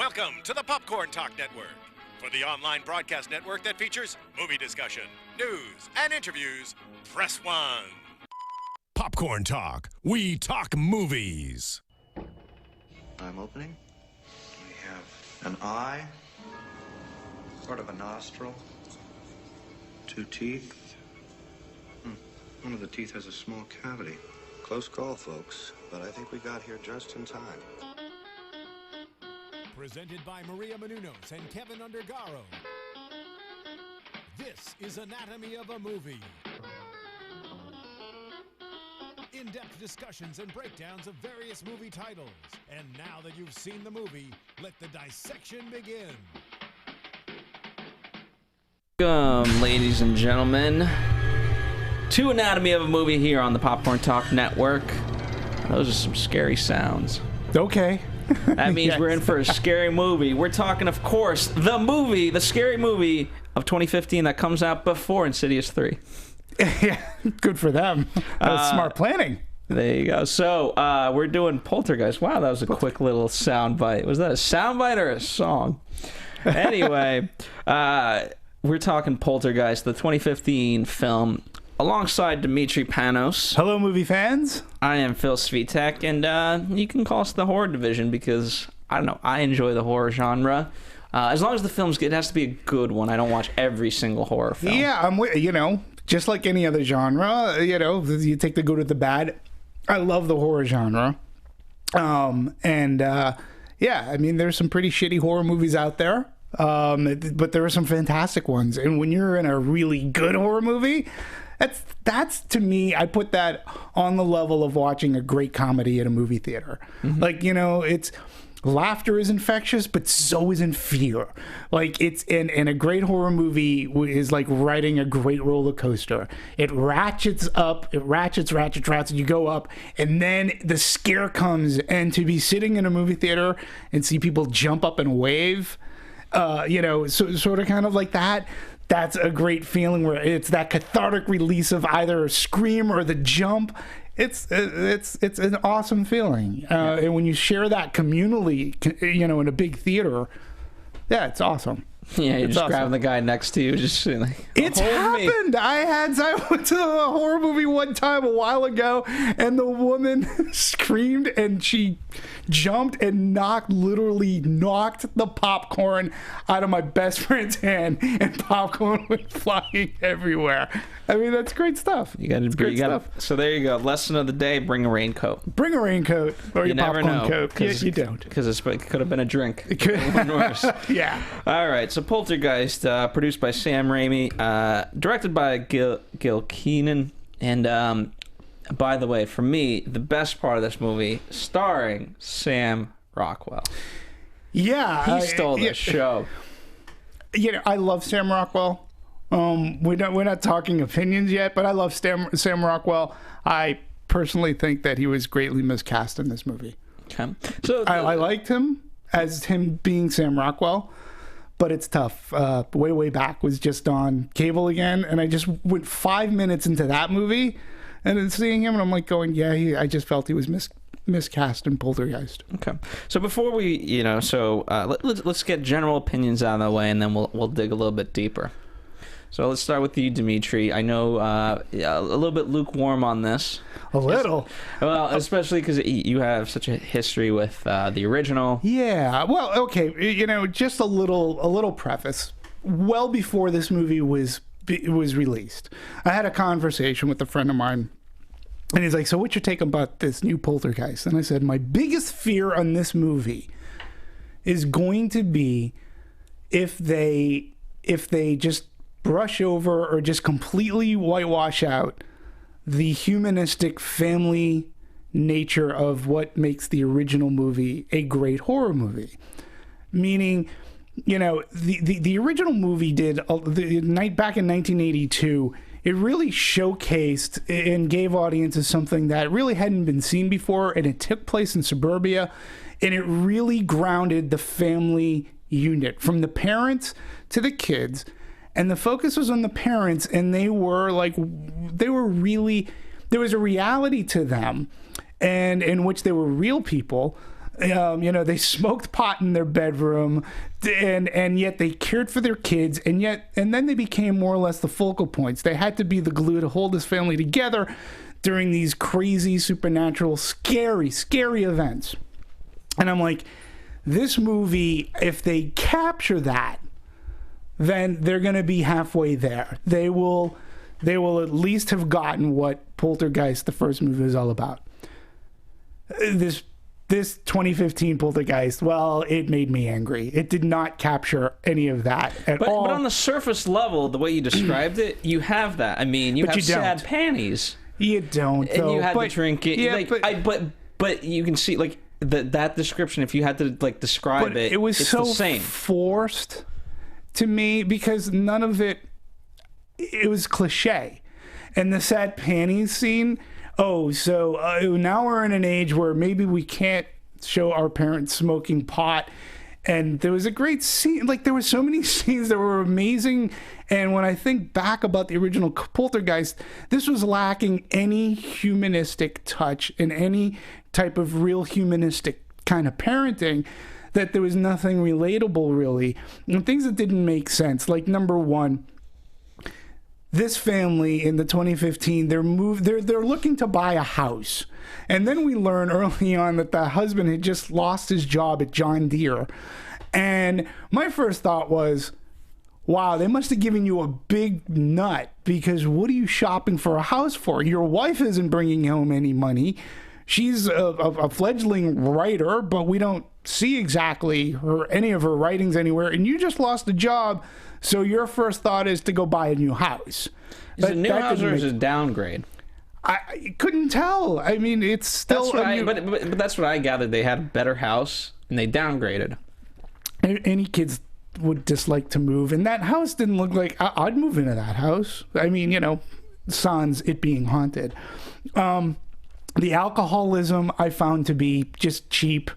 Welcome to the Popcorn Talk Network, for the online broadcast network that features movie discussion, news, and interviews. Press 1. Popcorn Talk. We talk movies. I'm opening. We have an eye, sort of a nostril, 2 teeth. One of the teeth has a small cavity. Close call, folks, but I think we got here just in time. Presented by Maria Menounos and Kevin Undergaro. This is Anatomy of a Movie. In-depth discussions and breakdowns of various movie titles. And now that you've seen the movie, let the dissection begin. Welcome, ladies and gentlemen, to Anatomy of a Movie here on the Popcorn Talk Network. Those are some scary sounds. Okay. That means Yes. we're in for a scary movie. We're talking, of course, the scary movie of 2015 that comes out before Insidious 3. Yeah, good for them. That was smart planning. There you go. So, we're doing Poltergeist. Wow, that was a quick little sound bite. Was that a sound bite or a song? Anyway, we're talking Poltergeist, the 2015 film, alongside Demetri Panos. Hello, movie fans. I am Phil Svitek, and you can call us the horror division because, I don't know, I enjoy the horror genre. As long as the film's good, it has to be a good one. I don't watch every single horror film. Yeah, just like any other genre, you take the good with the bad. I love the horror genre. Yeah, I mean, there's some pretty shitty horror movies out there. But there are some fantastic ones. And when you're in a really good horror movie, that's to me, I put that on the level of watching a great comedy at a movie theater. Mm-hmm. Like, it's laughter is infectious, but so isn't fear. Like, it's in a great horror movie is like riding a great roller coaster. It ratchets up, it ratchets, and you go up, and then the scare comes. And to be sitting in a movie theater and see people jump up and wave, sort of kind of like that. That's a great feeling where it's that cathartic release of either a scream or the jump. It's an awesome feeling. And when you share that communally, in a big theater, yeah, it's awesome. Yeah, you're just grabbing the guy next to you, just like, it's happened. I went to a horror movie one time a while ago, and the woman screamed and she jumped and literally knocked the popcorn out of my best friend's hand, and popcorn went flying everywhere. I mean, that's great stuff. You got to. So there you go. Lesson of the day: bring a raincoat. Bring a raincoat or your popcorn coat. You don't, because it could have been a drink. It could have been worse. Yeah. All right. So Poltergeist, produced by Sam Raimi, directed by Gil Kenan, and by the way, for me, the best part of this movie, starring Sam Rockwell. Yeah, he stole the show. I love Sam Rockwell. We're not talking opinions yet, but I love Sam Rockwell. I personally think that he was greatly miscast in this movie. Okay. So I liked him as him being Sam Rockwell, but it's tough. Way back was just on cable again, and I just went 5 minutes into that movie, and then seeing him, and I'm like going, yeah, I just felt he was miscast in Poltergeist. Okay. So before we, let's get general opinions out of the way, and then we'll dig a little bit deeper. So let's start with you, Demetri. I know a little bit lukewarm on this. A little? Well, especially because you have such a history with the original. Yeah. Well, okay. Just a little preface. Well before this movie was released, I had a conversation with a friend of mine, and he's like, "So what's your take about this new Poltergeist?" And I said, "My biggest fear on this movie is going to be if they just brush over or just completely whitewash out the humanistic family nature of what makes the original movie a great horror movie." Meaning, the original movie did back in 1982. It really showcased and gave audiences something that really hadn't been seen before, and it took place in suburbia, and it really grounded the family unit from the parents to the kids. And the focus was on the parents, and there was a reality to them, and in which they were real people They smoked pot in their bedroom, and yet they cared for their kids, and then they became more or less the focal points. They had to be the glue to hold this family together during these crazy, supernatural, scary events. And I'm like, this movie, if they capture that, then they're going to be halfway there. They will at least have gotten what Poltergeist, the first movie, is all about. This 2015 Poltergeist, well, it made me angry. It did not capture any of that at all. But on the surface level, the way you described it, you have that. I mean, you have sad panties. You don't, and though. You had to drink it. Yeah, but you can see, like, that description, if you had to, like, describe it, it was it's so the same. Forced to me because none of it was cliche. And the sad panties scene, so now we're in an age where maybe we can't show our parents smoking pot. And there was a great scene, like there were so many scenes that were amazing. And when I think back about the original Poltergeist, this was lacking any humanistic touch and any type of real humanistic kind of parenting, that there was nothing relatable really. And things that didn't make sense, like number one, this family in the 2015, they're looking to buy a house. And then we learn early on that the husband had just lost his job at John Deere. And my first thought was, wow, they must have given you a big nut, because what are you shopping for a house for? Your wife isn't bringing home any money. She's a fledgling writer, but we don't see exactly any of her writings anywhere. And you just lost a job, so your first thought is to go buy a new house. Is it a new house or is it a downgrade? I couldn't tell. I mean, it's still... But that's what I gathered. They had a better house, and they downgraded. Any kids would dislike to move, and that house didn't look like... I'd move into that house. I mean, sans it being haunted. The alcoholism I found to be just cheap.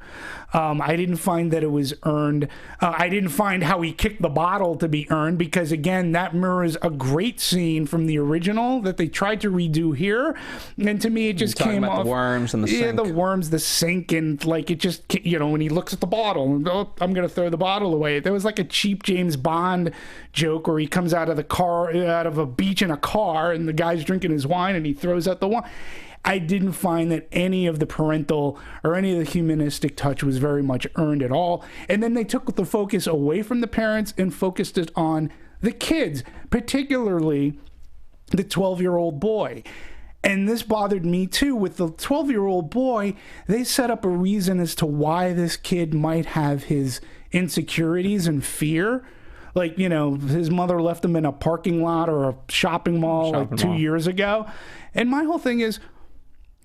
I didn't find that it was earned. I didn't find how he kicked the bottle to be earned, because again, that mirrors a great scene from the original that they tried to redo here. And to me, it just came off. The worms and the sink. Yeah, the worms, the sink, and like it just, when he looks at the bottle, and, I'm going to throw the bottle away. There was like a cheap James Bond joke where he comes out of a beach in a car, and the guy's drinking his wine, and he throws out the wine. I didn't find that any of the parental or any of the humanistic touch was very much earned at all. And then they took the focus away from the parents and focused it on the kids, particularly the 12-year-old boy. And this bothered me too. With the 12-year-old boy, they set up a reason as to why this kid might have his insecurities and fear. Like, his mother left him in a parking lot or a shopping mall 2 years ago. And my whole thing is,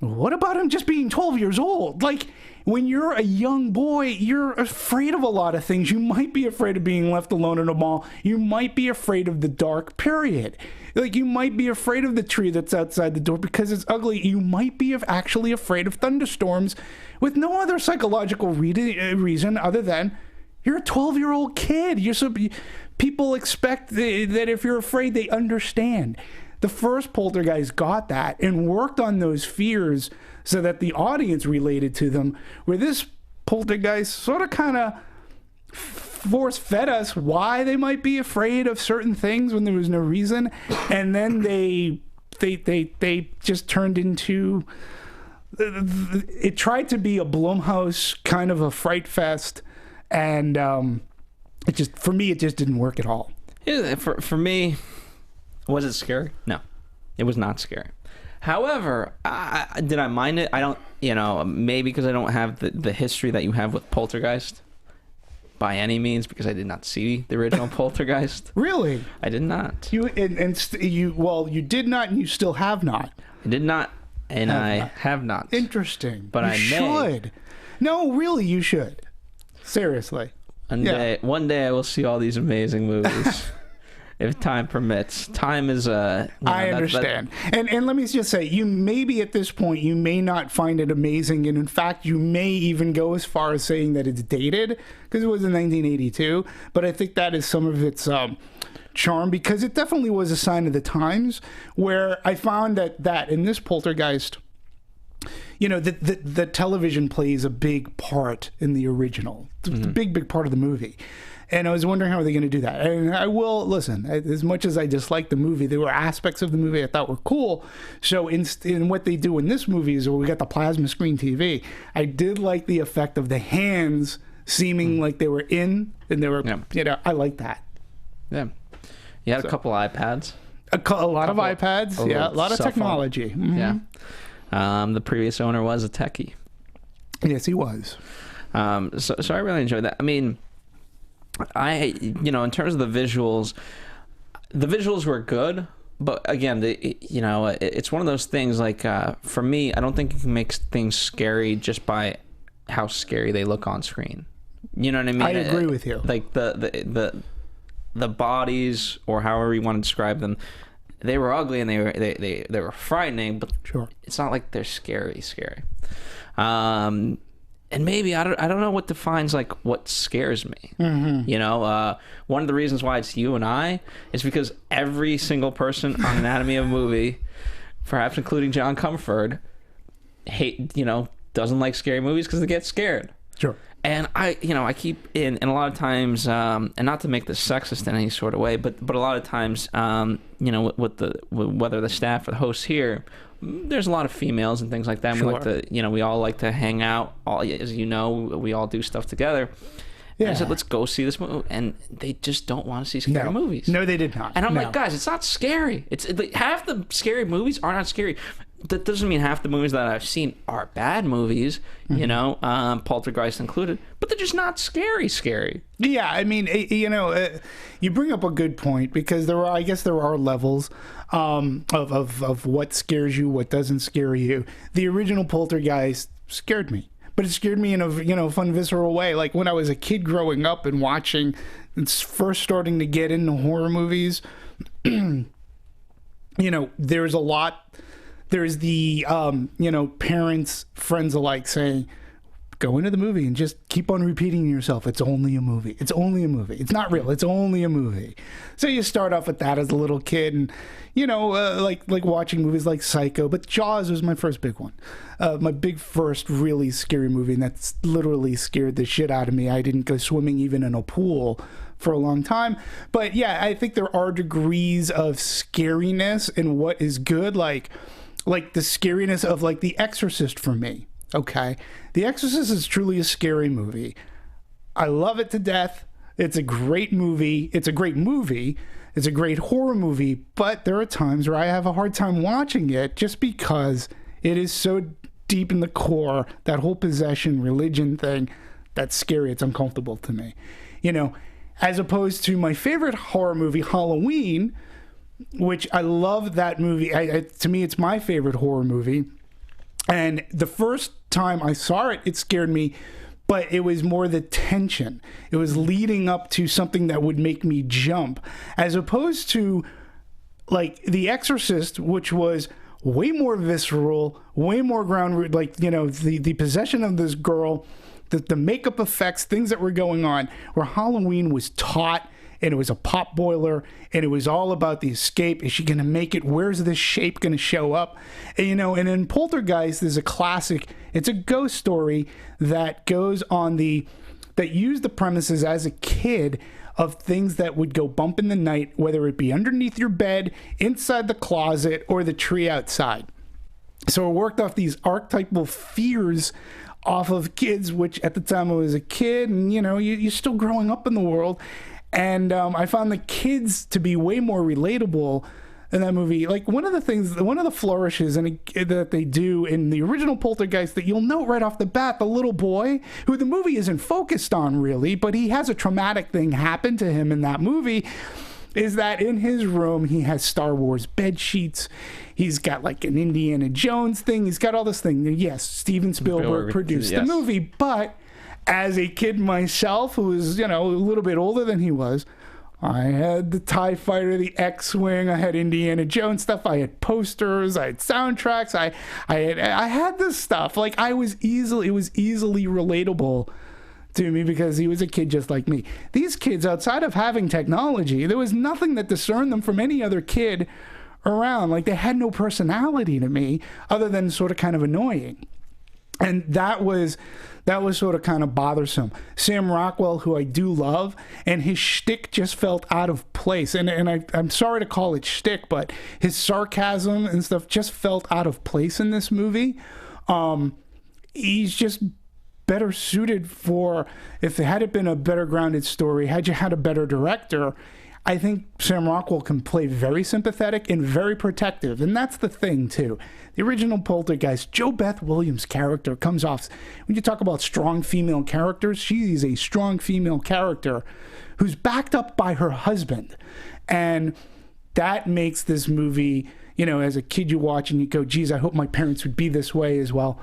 what about him just being 12 years old? Like, when you're a young boy, you're afraid of a lot of things. You might be afraid of being left alone in a mall. You might be afraid of the dark, period. Like, you might be afraid of the tree that's outside the door because it's ugly. You might be actually afraid of thunderstorms with no other psychological reason other than you're a 12-year-old kid. People expect that if you're afraid, they understand. The first Poltergeist got that and worked on those fears so that the audience related to them, where this Poltergeist sort of kind of force-fed us why they might be afraid of certain things when there was no reason. And then they just turned into... It tried to be a Blumhouse kind of a fright fest, and for me, it just didn't work at all. Yeah, for me... Was it scary? No, it was not scary. However, did I mind it? I don't, maybe because I don't have the history that you have with Poltergeist by any means, because I did not see the original Poltergeist. Really? I did not. You did not, and you still have not. I did not, and I have not. Interesting. But I should. No, really, you should. Seriously. One day I will see all these amazing movies. If time permits. Time is I understand. And let me just say, you maybe at this point, you may not find it amazing. And in fact, you may even go as far as saying that it's dated, because it was in 1982. But I think that is some of its charm, because it definitely was a sign of the times, where I found that in this Poltergeist, the television plays a big part in the original. It's a big part of the movie. And I was wondering how are they going to do that. And I will listen. As much as I disliked the movie, there were aspects of the movie I thought were cool. So in what they do in this movie is where we got the plasma screen TV. I did like the effect of the hands seeming like they were in, and they were. I like that. Yeah, you had a couple iPads. A lot of iPads. A lot of technology. Yeah. The previous owner was a techie. Yes, he was. So I really enjoyed that. I mean, in terms of the visuals were good, but again, it's one of those things like, for me, I don't think you can make things scary just by how scary they look on screen. You know what I mean? I agree with you. Like the bodies, or however you want to describe them, they were ugly and they were frightening, but sure, it's not like they're scary. And maybe I don't know what defines like what scares me. One of the reasons why it's you and I is because every single person on Anatomy of a Movie, perhaps including John Comfort, doesn't like scary movies because they get scared. Sure. And I keep in a lot of times, and not to make this sexist in any sort of way, but a lot of times, whether the staff or the hosts here, there's a lot of females and things like that. And sure. We like to, we all like to hang out. As you know, we all do stuff together. Yeah. And I said, let's go see this movie, and they just don't want to see scary movies. No, they did not. And I'm like, guys, it's not scary. Half the scary movies are not scary. That doesn't mean half the movies that I've seen are bad movies, Poltergeist included, but they're just not scary. Yeah, I mean, you bring up a good point, because there are levels of what scares you, what doesn't scare you. The original Poltergeist scared me, but it scared me in a fun, visceral way. Like when I was a kid growing up and watching, it's first starting to get into horror movies. There's a lot. There's the, parents, friends alike saying, go into the movie and just keep on repeating to yourself, it's only a movie. It's only a movie. It's not real. It's only a movie. So you start off with that as a little kid, and, like watching movies like Psycho. But Jaws was my first big one. My big first really scary movie, and that's literally scared the shit out of me. I didn't go swimming even in a pool for a long time. But yeah, I think there are degrees of scariness in what is good, like the scariness of like The Exorcist for me. Okay, The Exorcist is truly a scary movie. I love it to death. It's a great movie. It's a great horror movie, but there are times where I have a hard time watching it just because it is so deep in the core, that whole possession religion thing, that's scary. It's uncomfortable to me, as opposed to my favorite horror movie, Halloween, which I love that movie. To me, it's my favorite horror movie. And the first time I saw it, it scared me, but it was more the tension. It was leading up to something that would make me jump, as opposed to like The Exorcist, which was way more visceral, way more ground, like, the possession of this girl, the makeup effects, things that were going on, where Halloween was taut, and it was a pop boiler, and it was all about the escape. Is she going to make it? Where's this shape going to show up? And, and in Poltergeist, there's a classic. It's a ghost story that goes on that used the premises as a kid of things that would go bump in the night, whether it be underneath your bed, inside the closet, or the tree outside. So it worked off these archetypal fears off of kids, which at the time I was a kid, and, you're still growing up in the world. And I found the kids to be way more relatable in that movie. Like one of the flourishes that they do in the original Poltergeist that you'll note right off the bat, the little boy, who the movie isn't focused on really, but he has a traumatic thing happen to him in that movie, is that in his room he has Star Wars bed sheets. He's got like an Indiana Jones thing. He's got all this thing. Yes, Steven Spielberg produced the movie, but as a kid myself, who was, a little bit older than he was, I had the TIE Fighter, the X-Wing, I had Indiana Jones stuff, I had posters, I had soundtracks, I had this stuff. Like it was easily relatable to me because he was a kid just like me. These kids, outside of having technology, there was nothing that discerned them from any other kid around. Like they had no personality to me other than sort of kind of annoying. And that was sort of kind of bothersome. Sam Rockwell, who I do love, and his shtick just felt out of place. And I'm sorry to call it shtick, but his sarcasm and stuff just felt out of place in this movie. He's just better suited for, if it had been a better grounded story, had you had a better director, I think Sam Rockwell can play very sympathetic and very protective. And that's the thing, too. The original Poltergeist, Jo Beth Williams' character comes off, when you talk about strong female characters, she is a strong female character who's backed up by her husband. And that makes this movie, you know, as a kid you watch and you go, geez, I hope my parents would be this way as well.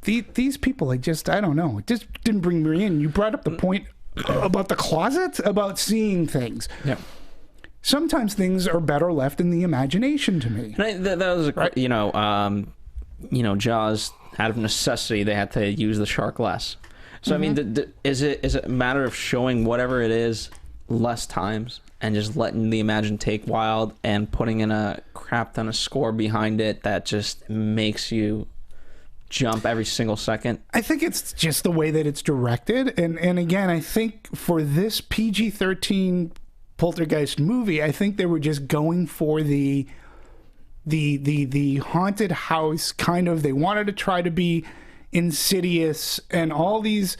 These people, I don't know. It just didn't bring me in. You brought up the point about the closet, about seeing things. Yeah. Sometimes things are better left in the imagination to me. That was, Jaws, out of necessity, they had to use the shark less. So, I mean, is it a matter of showing whatever it is less times and just letting the imagination take wild and putting in a crap ton of score behind it that just makes you jump every single second? I think it's just the way that it's directed. And again, I think for this PG-13 Poltergeist movie, I think they were just going for the haunted house kind of. They wanted to try to be Insidious and all these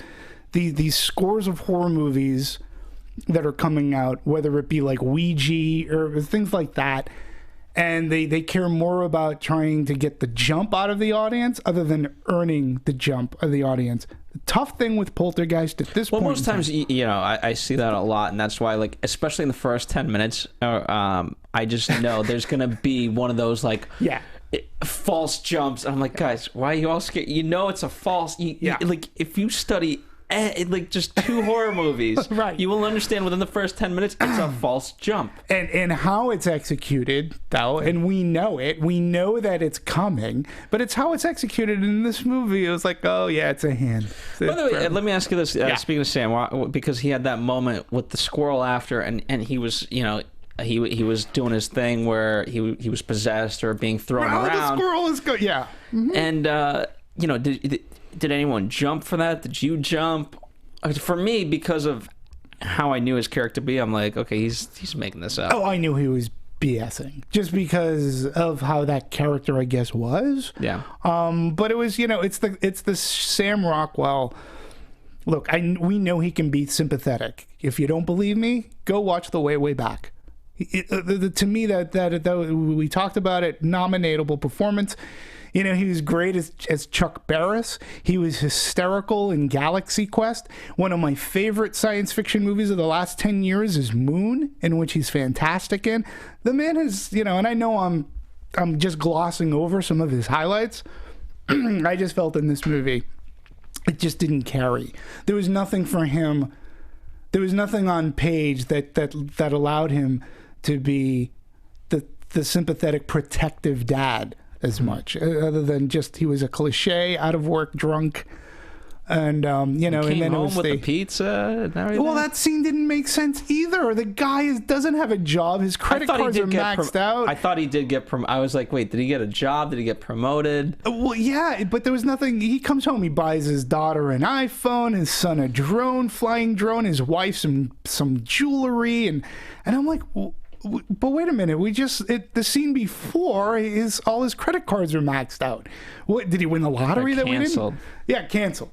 scores of horror movies that are coming out, whether it be like Ouija or things like that. And they care more about trying to get the jump out of the audience other than earning the jump of the audience. The tough thing with Poltergeist at this point... Well, most times, I see that a lot, and that's why, like, especially in the first 10 minutes, I just know there's going to be one of those, like... Yeah. False jumps. I'm like, guys, why are you all scared? You know it's a false... Like, if you study... like just 2 horror movies, right, you will understand within the first 10 minutes it's a false jump. And how it's executed, though, and we know that it's coming, but it's how it's executed in this movie. It was like, oh yeah, it's a hand. By the way, let me ask you this, speaking of Sam, because he had that moment with the squirrel after, and he was, he was doing his thing where he was possessed or being thrown around. The squirrel is good, yeah. Mm-hmm. And did anyone jump for that? Did you jump? For me, because of how I knew his character to be, I'm like, okay, he's making this up. Oh, I knew he was BSing just because of how that character, I guess, was. Yeah. But it was, it's the Sam Rockwell. Look, we know he can be sympathetic. If you don't believe me, go watch The Way Back. To me, that we talked about it, nominatable performance. He was great as Chuck Barris. He was hysterical in Galaxy Quest. One of my favorite science fiction movies of the last 10 years is Moon, in which he's fantastic in. The man is, and I know I'm just glossing over some of his highlights. I just felt in this movie, it just didn't carry. There was nothing for him. There was nothing on page that allowed him to be the sympathetic, protective dad as much, other than just he was a cliche, out of work, drunk, and and then it was with the pizza and everything. Well, that scene didn't make sense either. The guy doesn't have a job. His credit cards are maxed out. I thought he did get I was like, wait, did he get a job? Did he get promoted? Well, yeah, but there was nothing. He comes home, he buys his daughter an iPhone, his son a flying drone, his wife some jewelry, and I'm like, well, but wait a minute, the scene before all his credit cards are maxed out. What, did he win the lottery? They're canceled. Yeah, canceled.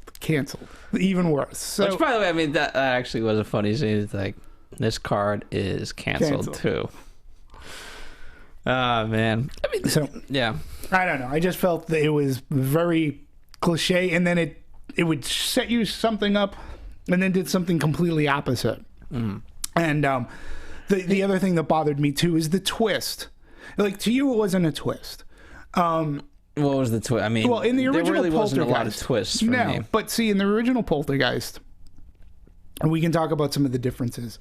Even worse. So, which, by the way, I mean, that actually was a funny scene. It's like, this card is canceled too. Man. I mean, so yeah. I don't know. I just felt that it was very cliche, and then it would set you something up, and then did something completely opposite. Mm. And the other thing that bothered me too is the twist. Like, to you, it wasn't a twist. What was the twist? I mean, well, in the original there really wasn't a lot of Poltergeist, twists for me. But see, in the original Poltergeist, and we can talk about some of the differences.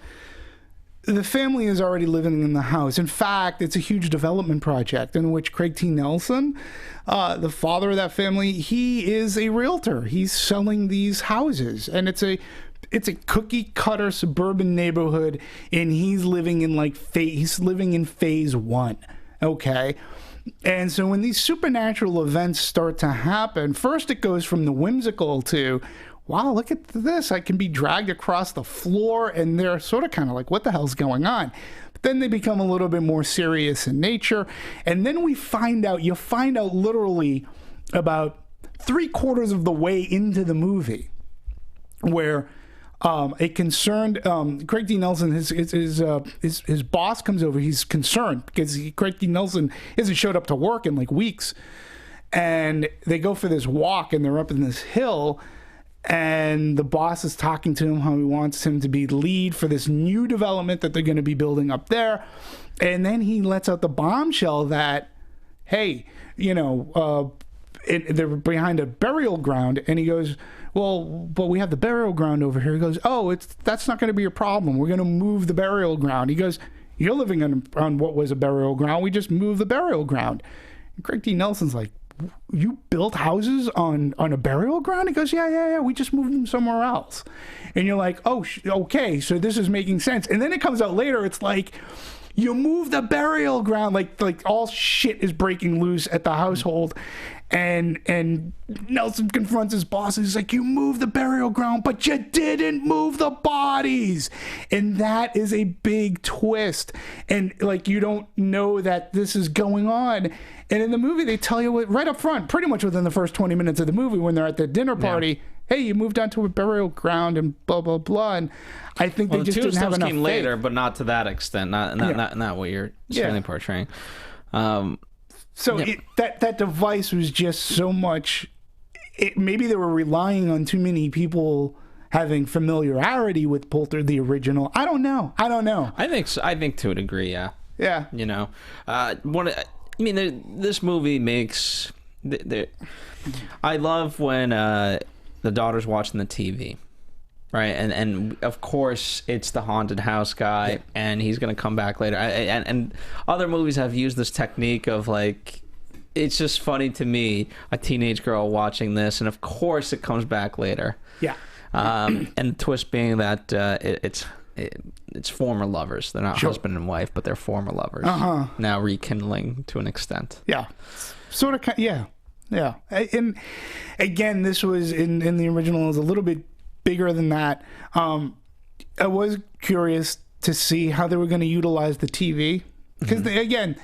The family is already living in the house. In fact, it's a huge development project in which Craig T. Nelson, the father of that family, he is a realtor. He's selling these houses, and it's a cookie cutter suburban neighborhood, and he's living in phase 1. Okay. And so when these supernatural events start to happen, first it goes from the whimsical to, wow, look at this. I can be dragged across the floor. And they're sort of kind of like, what the hell's going on? But then they become a little bit more serious in nature. And then you find out literally about 3/4 of the way into the movie where a concerned Craig D. Nelson, his boss comes over. He's concerned because Craig D. Nelson hasn't showed up to work in like weeks, and they go for this walk, and they're up in this hill, and the boss is talking to him how he wants him to be lead for this new development that they're going to be building up there, and then he lets out the bombshell that, hey, they're behind a burial ground, and he goes, well, but we have the burial ground over here. He goes, oh, that's not going to be a problem. We're going to move the burial ground. He goes, you're living on what was a burial ground. We just moved the burial ground. And Craig D. Nelson's like, you built houses on a burial ground? He goes, yeah. We just moved them somewhere else. And you're like, oh, okay, so this is making sense. And then it comes out later, it's like, you move the burial ground, like all shit is breaking loose at the household. And Nelson confronts his boss, and he's like, you moved the burial ground, but you didn't move the bodies. And that is a big twist. And like, you don't know that this is going on. And in the movie, they tell you right up front, pretty much within the first 20 minutes of the movie, when they're at the dinner party, hey, you moved onto a burial ground and blah, blah, blah. And I think they just didn't have enough came faith. Later, but not to that extent. Not what you're certainly portraying. That device was just so much. Maybe they were relying on too many people having familiarity with the original. I don't know. I think so. I think to a degree, yeah. Yeah. This movie makes. I love when the daughter's watching the TV. Right, and of course it's the haunted house guy, and he's gonna come back later. And other movies have used this technique of like, it's just funny to me, a teenage girl watching this, and of course it comes back later. Yeah. And the twist being that it's former lovers. They're not husband and wife, but they're former lovers. Now rekindling to an extent. Yeah. Sort of. Yeah. Yeah. And again, this was in the original is a little bit bigger than that. I was curious to see how they were going to utilize the TV, because again,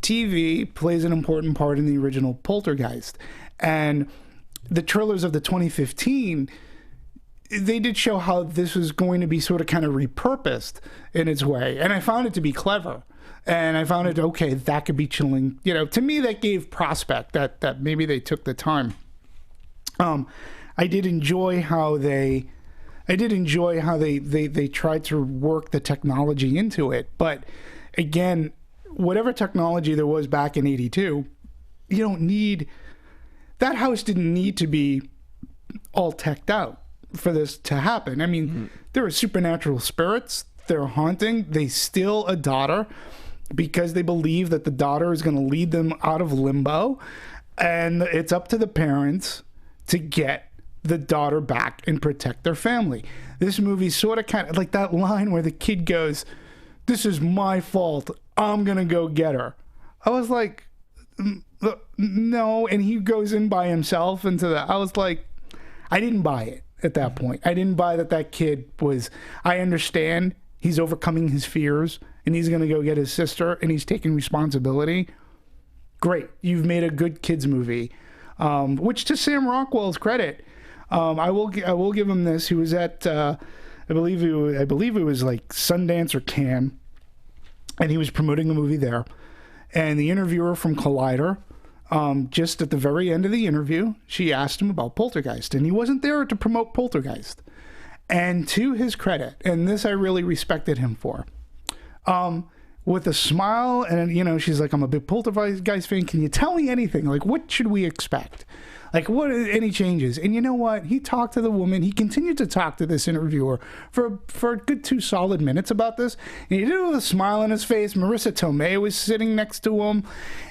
TV plays an important part in the original Poltergeist, and the trailers of the 2015, they did show how this was going to be sort of kind of repurposed in its way, and I found it to be clever. And I found it, okay, that could be chilling. To me, that gave prospect that maybe they took the time. I did enjoy how they tried to work the technology into it. But again, whatever technology there was back in '82, you don't need, that house didn't need to be all teched out for this to happen. I mean, there are supernatural spirits, they're haunting, they steal a daughter because they believe that the daughter is going to lead them out of limbo, and it's up to the parents to get the daughter back and protect their family. This movie sort of kind of like that line where the kid goes, this is my fault, I'm gonna go get her. I was like, no. And he goes in by himself into the, I was like, I didn't buy it at that point. I didn't buy that kid was, I understand he's overcoming his fears and he's gonna go get his sister and he's taking responsibility. Great, you've made a good kids movie. Which, to Sam Rockwell's credit, I will give him this. He was at I believe it was like Sundance or Cannes, and he was promoting a movie there. And the interviewer from Collider, just at the very end of the interview, she asked him about Poltergeist, and he wasn't there to promote Poltergeist. And to his credit, and this I really respected him for, with a smile, and she's like, I'm a big Poltergeist fan. Can you tell me anything? Like, what should we expect? Like, what are any changes? And you know what? He talked to the woman. He continued to talk to this interviewer for a good 2 solid minutes about this. And he did it with a smile on his face. Marissa Tomei was sitting next to him,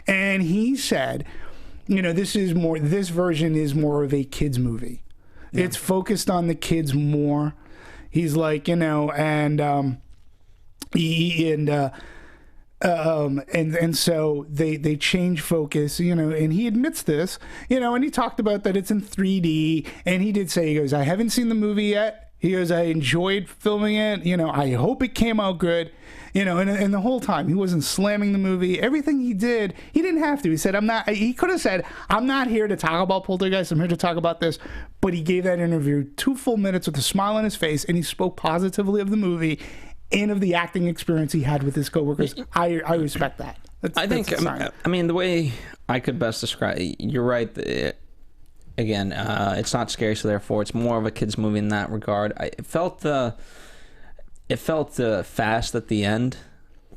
and he said, this version is more of a kids movie. Yeah. It's focused on the kids more. He's like, And so they change focus, and he admits this, and he talked about that it's in 3D, and he did say, he goes, I haven't seen the movie yet. He goes, I enjoyed filming it. I hope it came out good. And the whole time he wasn't slamming the movie. Everything he did, he didn't have to. He said, he could have said, I'm not here to talk about Poltergeist. I'm here to talk about this. But he gave that interview 2 full minutes with a smile on his face, and he spoke positively of the movie and of the acting experience he had with his coworkers. I respect that. I think, the way I could best describe it, you're right. Again, it's not scary, so therefore it's more of a kid's movie in that regard. It felt fast at the end,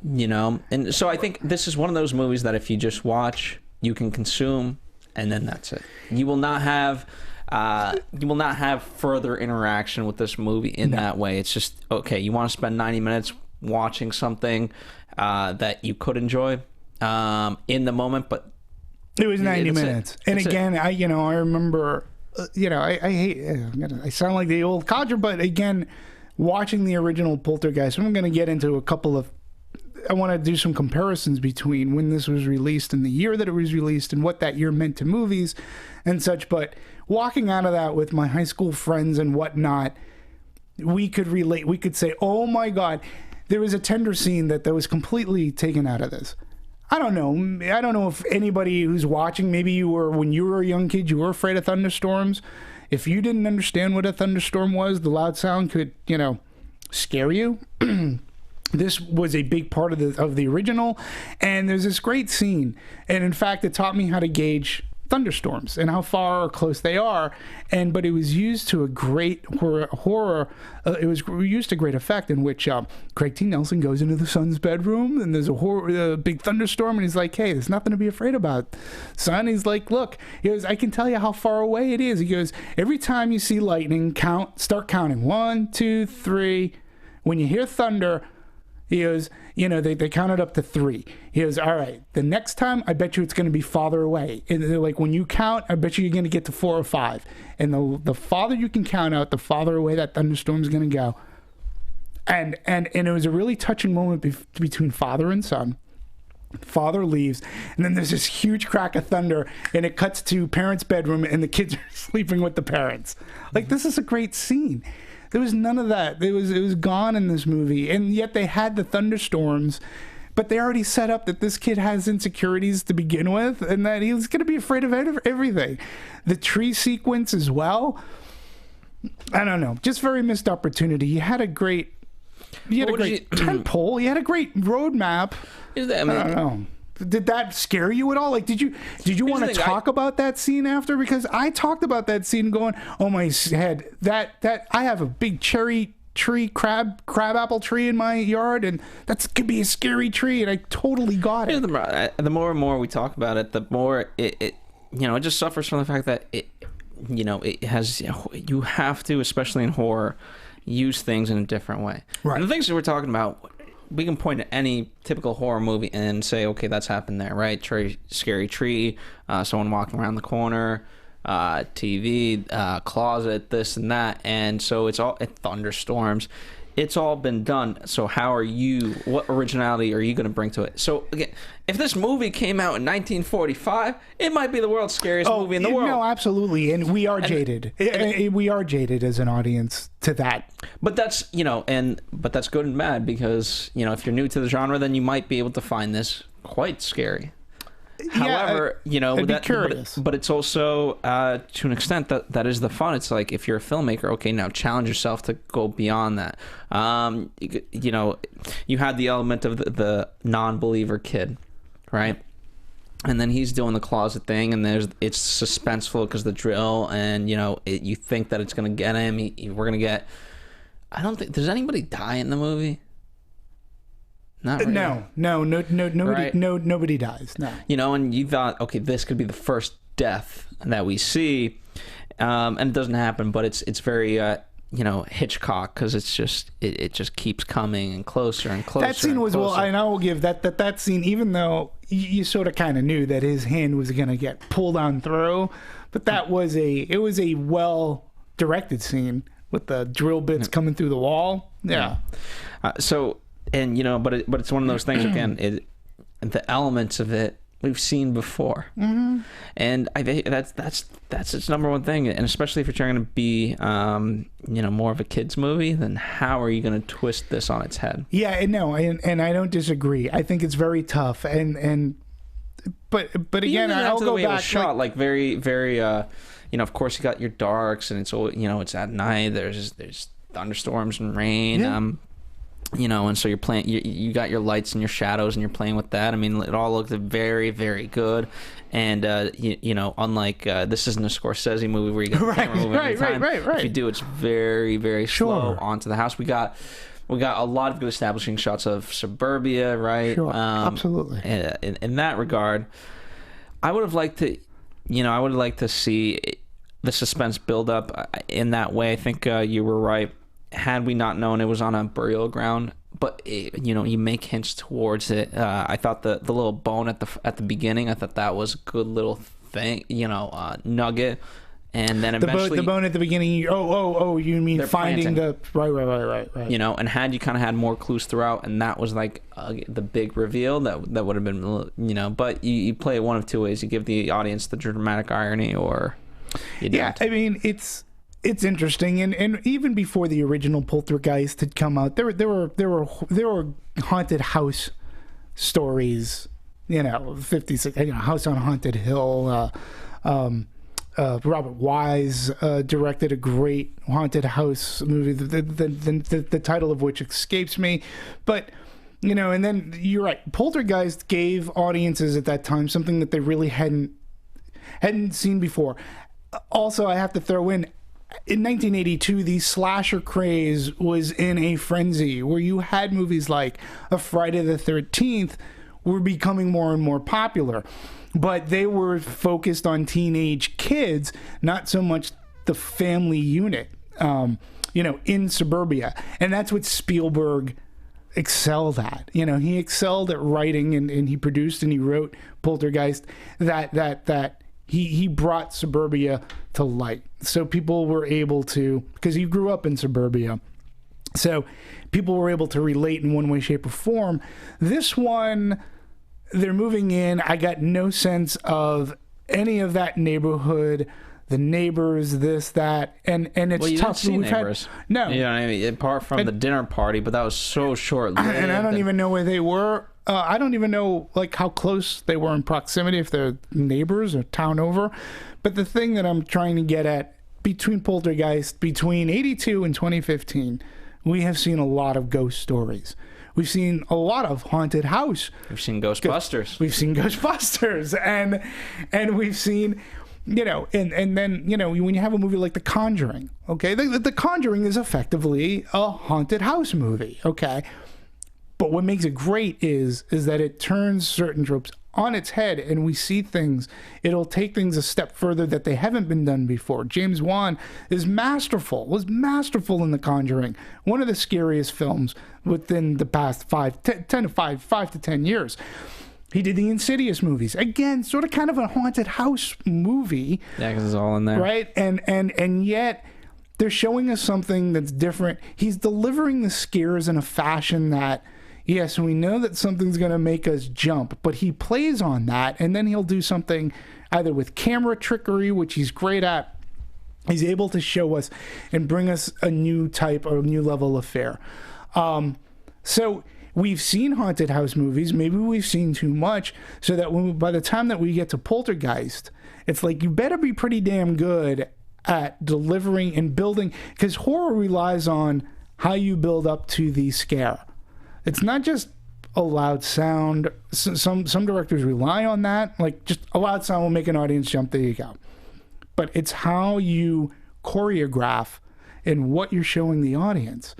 and so I think this is one of those movies that if you just watch, you can consume, and then that's it. You will not have further interaction with this movie in that way. It's just, okay, you want to spend 90 minutes watching something that you could enjoy in the moment, but it was 90 minutes. And again, I remember, I sound like the old codger, but again, watching the original Poltergeist, I'm going to get into I want to do some comparisons between when this was released and the year that it was released and what that year meant to movies and such. But walking out of that with my high school friends and whatnot, we could relate. We could say, oh my God, there was a tender scene that was completely taken out of this. I don't know if anybody who's watching, maybe when you were a young kid, you were afraid of thunderstorms. If you didn't understand what a thunderstorm was, the loud sound could, scare you. This was a big part of the original, and there's this great scene, and in fact, it taught me how to gauge thunderstorms and how far or close they are. But it was used to a great horror. It was used to great effect in which Craig T. Nelson goes into the son's bedroom, and there's a big thunderstorm, and he's like, "Hey, there's nothing to be afraid about, son." He's like, "Look," he goes, "I can tell you how far away it is." He goes, "Every time you see lightning, start counting 1, 2, 3. When you hear thunder," he goes, they counted up to 3. He goes, "All right, the next time, I bet you it's going to be farther away. And they're like, when you count, I bet you're going to get to 4 or 5. And the farther you can count out, the farther away that thunderstorm is going to go." And it was a really touching moment between father and son. Father leaves, and then there's this huge crack of thunder, and it cuts to parents' bedroom, and the kids are sleeping with the parents. Like, this is a great scene. There was none of that. It was gone in this movie, and yet they had the thunderstorms, but they already set up that this kid has insecurities to begin with, and that he was going to be afraid of everything. The tree sequence as well. I don't know, just very missed opportunity. You had a great tent pole. You had a great roadmap. I don't know. Did that scare you at all? Like, did you want to talk about that scene after? Because I talked about that scene going, oh my head, that I have a big cherry tree, crab apple tree in my yard, and that could be a scary tree, and I totally got it. The more and more we talk about it, the more it just suffers from the fact that it has, you have to, especially in horror, use things in a different way. Right. And the things that we're talking about, we can point to any typical horror movie and say, okay, that's happened there, right? Scary tree, someone walking around the corner, TV, closet, this and that. And so it's all thunderstorms. It's all been done. So what originality are you going to bring to it? So again, if this movie came out in 1945, it might be the world's scariest movie in the world. No, absolutely. And we are jaded. We are jaded as an audience to that. But that's, but that's good and bad, because, if you're new to the genre, then you might be able to find this quite scary. However, I'd be curious. But it's also, to an extent, that is the fun. It's like, if you're a filmmaker, okay, now challenge yourself to go beyond that. You had the element of the non-believer kid, right? And then he's doing the closet thing, and it's suspenseful because the drill, and you think that it's gonna get him. We're gonna get. I don't think does anybody die in the movie. Not really. No, nobody, right? Nobody dies. No. And you thought, okay, this could be the first death that we see, and it doesn't happen. But it's very, Hitchcock, because it's just it just keeps coming and closer and closer. That scene was closer. And I will give that scene, even though you sort of kind of knew that his hand was gonna get pulled on through, but it was a well directed scene with the drill bits coming through the wall. Yeah. So. And but it's one of those things again. the elements of it we've seen before. And I think that's its number one thing. And especially if you're trying to be more of a kids movie, then how are you going to twist this on its head? Yeah, no, and I don't disagree. I think it's very tough, but again, I'll go back. It was shot like very, very. Of course, you got your darks, and it's it's at night. There's thunderstorms and rain. Yeah. And so you're playing. You got your lights and your shadows, and you're playing with that. I mean, it all looked very, very good. And unlike this isn't a Scorsese movie where you get the camera moving every time. Right. If you do, it's very, very slow onto the house. We got a lot of good establishing shots of suburbia, right? Sure, absolutely. In that regard, I would have liked to see the suspense build up in that way. I think you were right. Had we not known it was on a burial ground, but you make hints towards it. I thought the little bone at the beginning, I thought that was a good little thing, nugget. And then eventually the bone at the beginning. You mean finding planting. Right. And had you kind of had more clues throughout, and that was like the big reveal that would have been, but you play it one of two ways. You give the audience the dramatic irony, or you don't. Yeah, I mean it's interesting, and even before the original Poltergeist had come out, there were haunted house stories, 56, House on Haunted Hill. Robert Wise directed a great haunted house movie, the title of which escapes me, but and then you're right, Poltergeist gave audiences at that time something that they really hadn't seen before. Also, I have to throw in 1982, the slasher craze was in a frenzy where you had movies like a Friday the 13th were becoming more and more popular, but they were focused on teenage kids, not so much the family unit, in suburbia. And that's what Spielberg excelled at. He excelled at writing, and he produced and he wrote Poltergeist, that he brought suburbia to light. So people were able to, because he grew up in suburbia, so people were able to relate in one way, shape, or form. This one, they're moving in. I got no sense of any of that neighborhood, the neighbors, this, that, and it's well, you tough. Didn't see neighbors. No, I mean, apart from the dinner party, but that was so short-lived. And I don't even know where they were. I don't even know how close they were in proximity, if they're neighbors or town over. But the thing that I'm trying to get at, between Poltergeist, between 82 and 2015, we have seen a lot of ghost stories. We've seen a lot of haunted house. We've seen Ghostbusters. We've seen Ghostbusters, and we've seen, and then when you have a movie like The Conjuring, okay, The Conjuring is effectively a haunted house movie, okay. But what makes it great is that it turns certain tropes on its head, and we see things. It'll take things a step further that they haven't been done before. James Wan was masterful in The Conjuring, one of the scariest films within the past 5 to 10 years. He did the Insidious movies, again, sort of kind of a haunted house movie. Yeah, because it's all in there, right? And yet they're showing us something that's different. He's delivering the scares in a fashion that, yes, we know that something's going to make us jump, but he plays on that, and then he'll do something either with camera trickery, which he's great at. He's able to show us and bring us a new type or a new level of fare. So we've seen haunted house movies. Maybe we've seen too much, so that by the time that we get to Poltergeist, it's like you better be pretty damn good at delivering and building, because horror relies on how you build up to the scare. It's not just a loud sound. Some directors rely on that. Like, just a loud sound will make an audience jump. There you go. But it's how you choreograph and what you're showing the audience.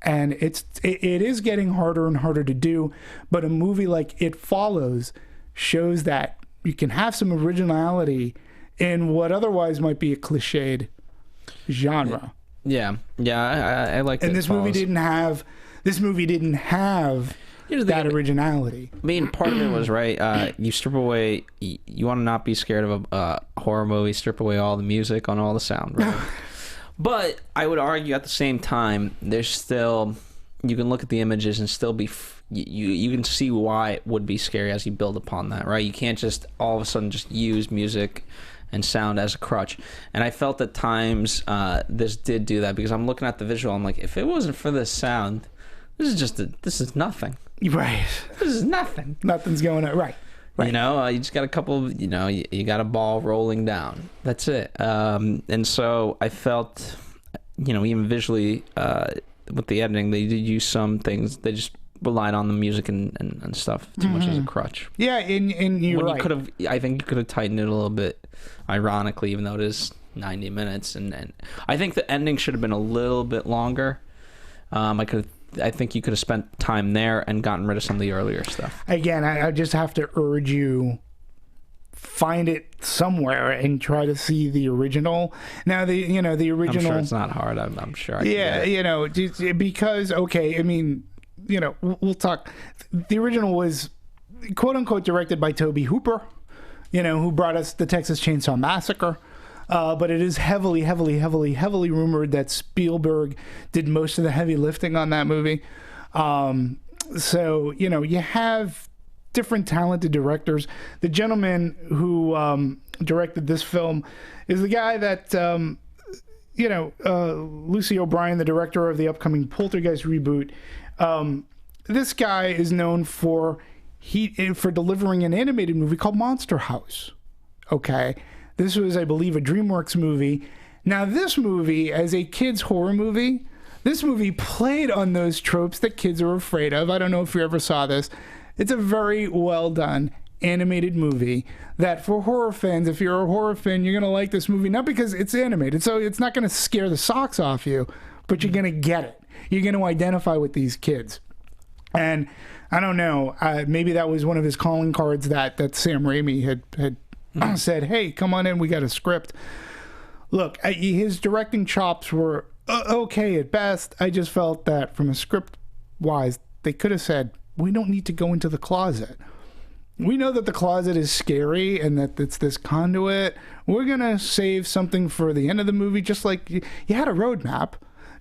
And it is getting harder and harder to do. But a movie like It Follows shows that you can have some originality in what otherwise might be a cliched genre. Yeah, I like that. And this movie didn't have that originality. I mean, part of it was, right, you strip away, you want to not be scared of a horror movie, strip away all the music on all the sound, right? But I would argue at the same time, there's still, you can look at the images and still be you can see why it would be scary as you build upon that, right? You can't just all of a sudden just use music and sound as a crutch. And I felt at times this did do that, because I'm looking at the visual, I'm like, if it wasn't for this sound, this is nothing. Right. This is nothing. Nothing's going on. Right. You know, you just got a couple of, you got a ball rolling down. That's it. And so I felt, even visually, with the editing, they did use some things. They just relied on the music and stuff too much as a crutch. Yeah, and you're right. I think you could have tightened it a little bit, ironically, even though it is 90 minutes. And I think the ending should have been a little bit longer. I think you could have spent time there and gotten rid of some of the earlier stuff. Again, I just have to urge you, find it somewhere and try to see the original. Now, the original... I'm sure it's not hard. I'm sure I can get it. Because, okay, I mean, we'll talk. The original was, quote-unquote, directed by Tobe Hooper, who brought us the Texas Chainsaw Massacre. But it is heavily rumored that Spielberg did most of the heavy lifting on that movie. So, you have different talented directors. The gentleman who directed this film is the guy that, Lucy O'Brien, the director of the upcoming Poltergeist reboot. This guy is known for delivering an animated movie called Monster House. Okay. This was, I believe, a DreamWorks movie. Now, this movie, as a kid's horror movie, this movie played on those tropes that kids are afraid of. I don't know if you ever saw this. It's a very well done animated movie that, for horror fans, if you're a horror fan, you're going to like this movie. Not because it's animated, so it's not going to scare the socks off you, but you're going to get it. You're going to identify with these kids. And I don't know, maybe that was one of his calling cards that Sam Raimi had said, hey, come on in, we got a script. Look, his directing chops were okay at best. I just felt that from a script wise, they could have said, we don't need to go into the closet. We know that the closet is scary and that it's this conduit. We're going to save something for the end of the movie, just like you had a roadmap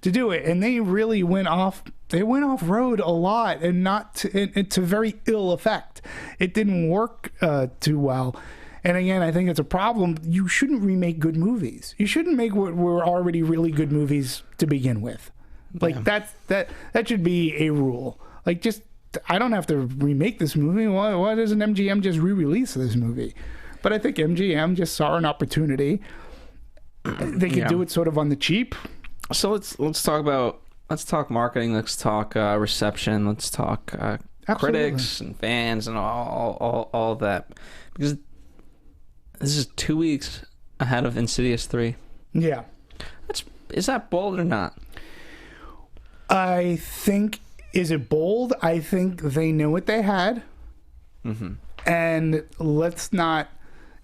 to do it. And they really went off road a lot, and not to very ill effect. It didn't work too well. And again, I think it's a problem. You shouldn't remake good movies. You shouldn't make what were already really good movies to begin with. Like that should be a rule. Like, just, I don't have to remake this movie. Why doesn't MGM just re-release this movie? But I think MGM just saw an opportunity. They could do it sort of on the cheap. So let's talk marketing. Let's talk reception. Let's talk critics and fans and all of that, because this is 2 weeks ahead of Insidious 3. Yeah. Is that bold or not? I think, is it bold? I think they know what they had. Mm-hmm. And let's not,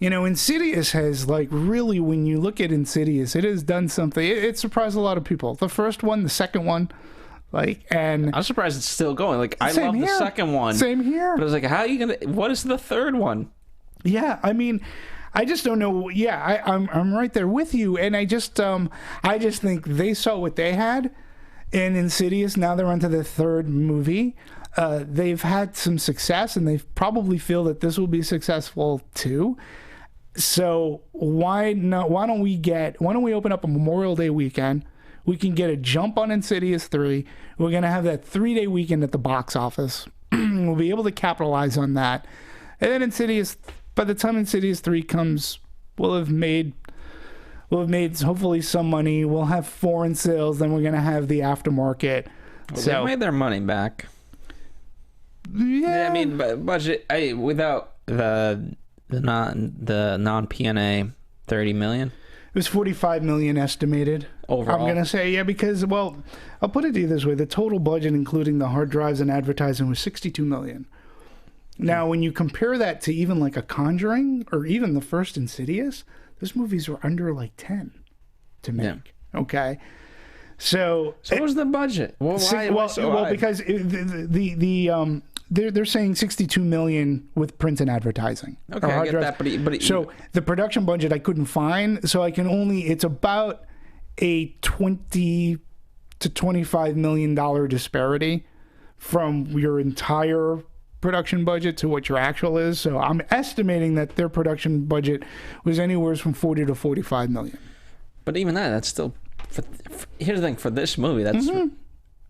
Insidious has, like, really, when you look at Insidious, it has done something. It surprised a lot of people. The first one, the second one, and I'm surprised it's still going. Like, I love the second one. Same here. But I was like, how are you what is the third one? Yeah, I mean, I just don't know. Yeah, I'm right there with you, and I just think they saw what they had in Insidious. Now they're onto the third movie. They've had some success, and they probably feel that this will be successful too. So why don't we open up a Memorial Day weekend? We can get a jump on Insidious 3. We're gonna have that 3-day weekend at the box office. We'll be able to capitalize on that, and then by the time Insidious 3 comes, we'll have made hopefully some money. We'll have foreign sales. Then we're going to have the aftermarket. Well, they made their money back. Yeah, I mean, budget without the non-P&A, $30 million. It was $45 million estimated. Overall. I'm going to say, yeah, because, well, I'll put it to you this way. The total budget, including the hard drives and advertising, was $62 million. Now, when you compare that to even like a Conjuring or even the first Insidious, those movies were under like 10 to make. Yeah. Okay. So what was the budget? Well, because they're saying $62 million with print and advertising. Okay, I get that, but so the production budget I couldn't find, so it's about a $22 to $25 million disparity from your entire production budget to what your actual is. So I'm estimating that their production budget was anywhere from 40 to 45 million. But even that's still. Here's the thing, for this movie, that's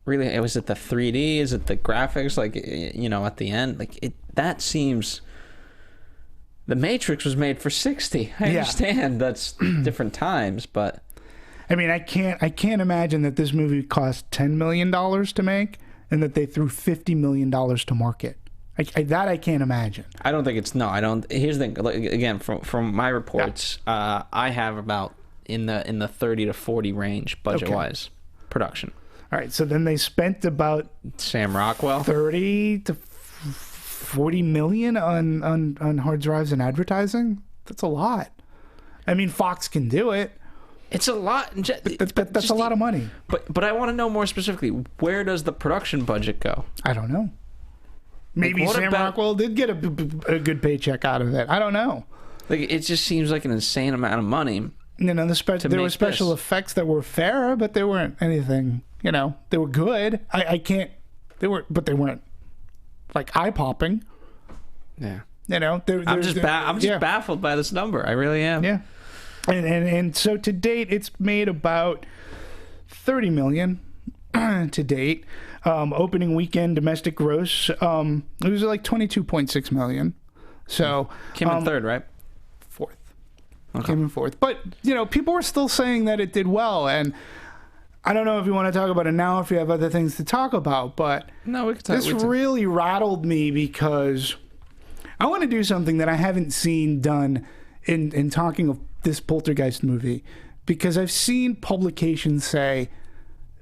really. Was it the 3D? Is it the graphics? Like, you know, at the end, like that seems. The Matrix was made for 60. I understand that's different times, but I mean, I can't imagine that this movie cost $10 million to make and that they threw $50 million to market. That I can't imagine. I don't think it's I don't. Here's the thing. Like, again, from my reports, I have about in the 30 to 40 range budget wise production. All right, so then they spent about Sam Rockwell 30 to 40 million on hard drives and advertising. That's a lot. I mean, Fox can do it. It's a lot. That's a lot of money. But I want to know more specifically, where does the production budget go? I don't know. Maybe Sam Rockwell did get a good paycheck out of it. I don't know. Like, it just seems like an insane amount of money. You know, there were special effects that were fair, but they weren't anything. You know, they were good. But they weren't like eye popping. Yeah. You know, I'm just baffled by this number. I really am. Yeah. And so to date, it's made about 30 million to date. Opening weekend domestic gross, it was like 22.6 million. So came in third, right? Fourth. Okay. Came in fourth. But, you know, people are still saying that it did well. And I don't know if you want to talk about it now, if you have other things to talk about, but no, we can talk. This really rattled me because I want to do something that I haven't seen done in talking of this Poltergeist movie, because I've seen publications say,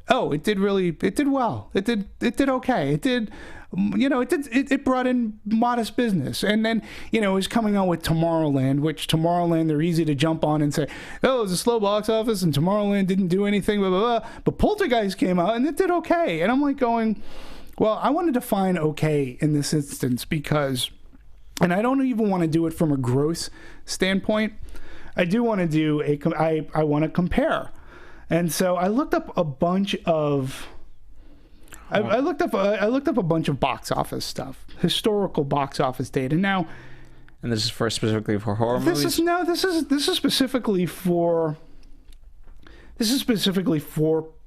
oh, it did well. It did okay. It brought in modest business. And then, you know, it was coming out with Tomorrowland, which Tomorrowland, they're easy to jump on and say, oh, it was a slow box office and Tomorrowland didn't do anything, blah, blah, blah. But Poltergeist came out and it did okay. And I'm like going, well, I want to define okay in this instance because, and I don't even want to do it from a gross standpoint. I do want to do I want to compare. And so I looked up a bunch of I looked up a bunch of box office stuff, historical box office data. Now, and this is specifically for horror movies? This is specifically for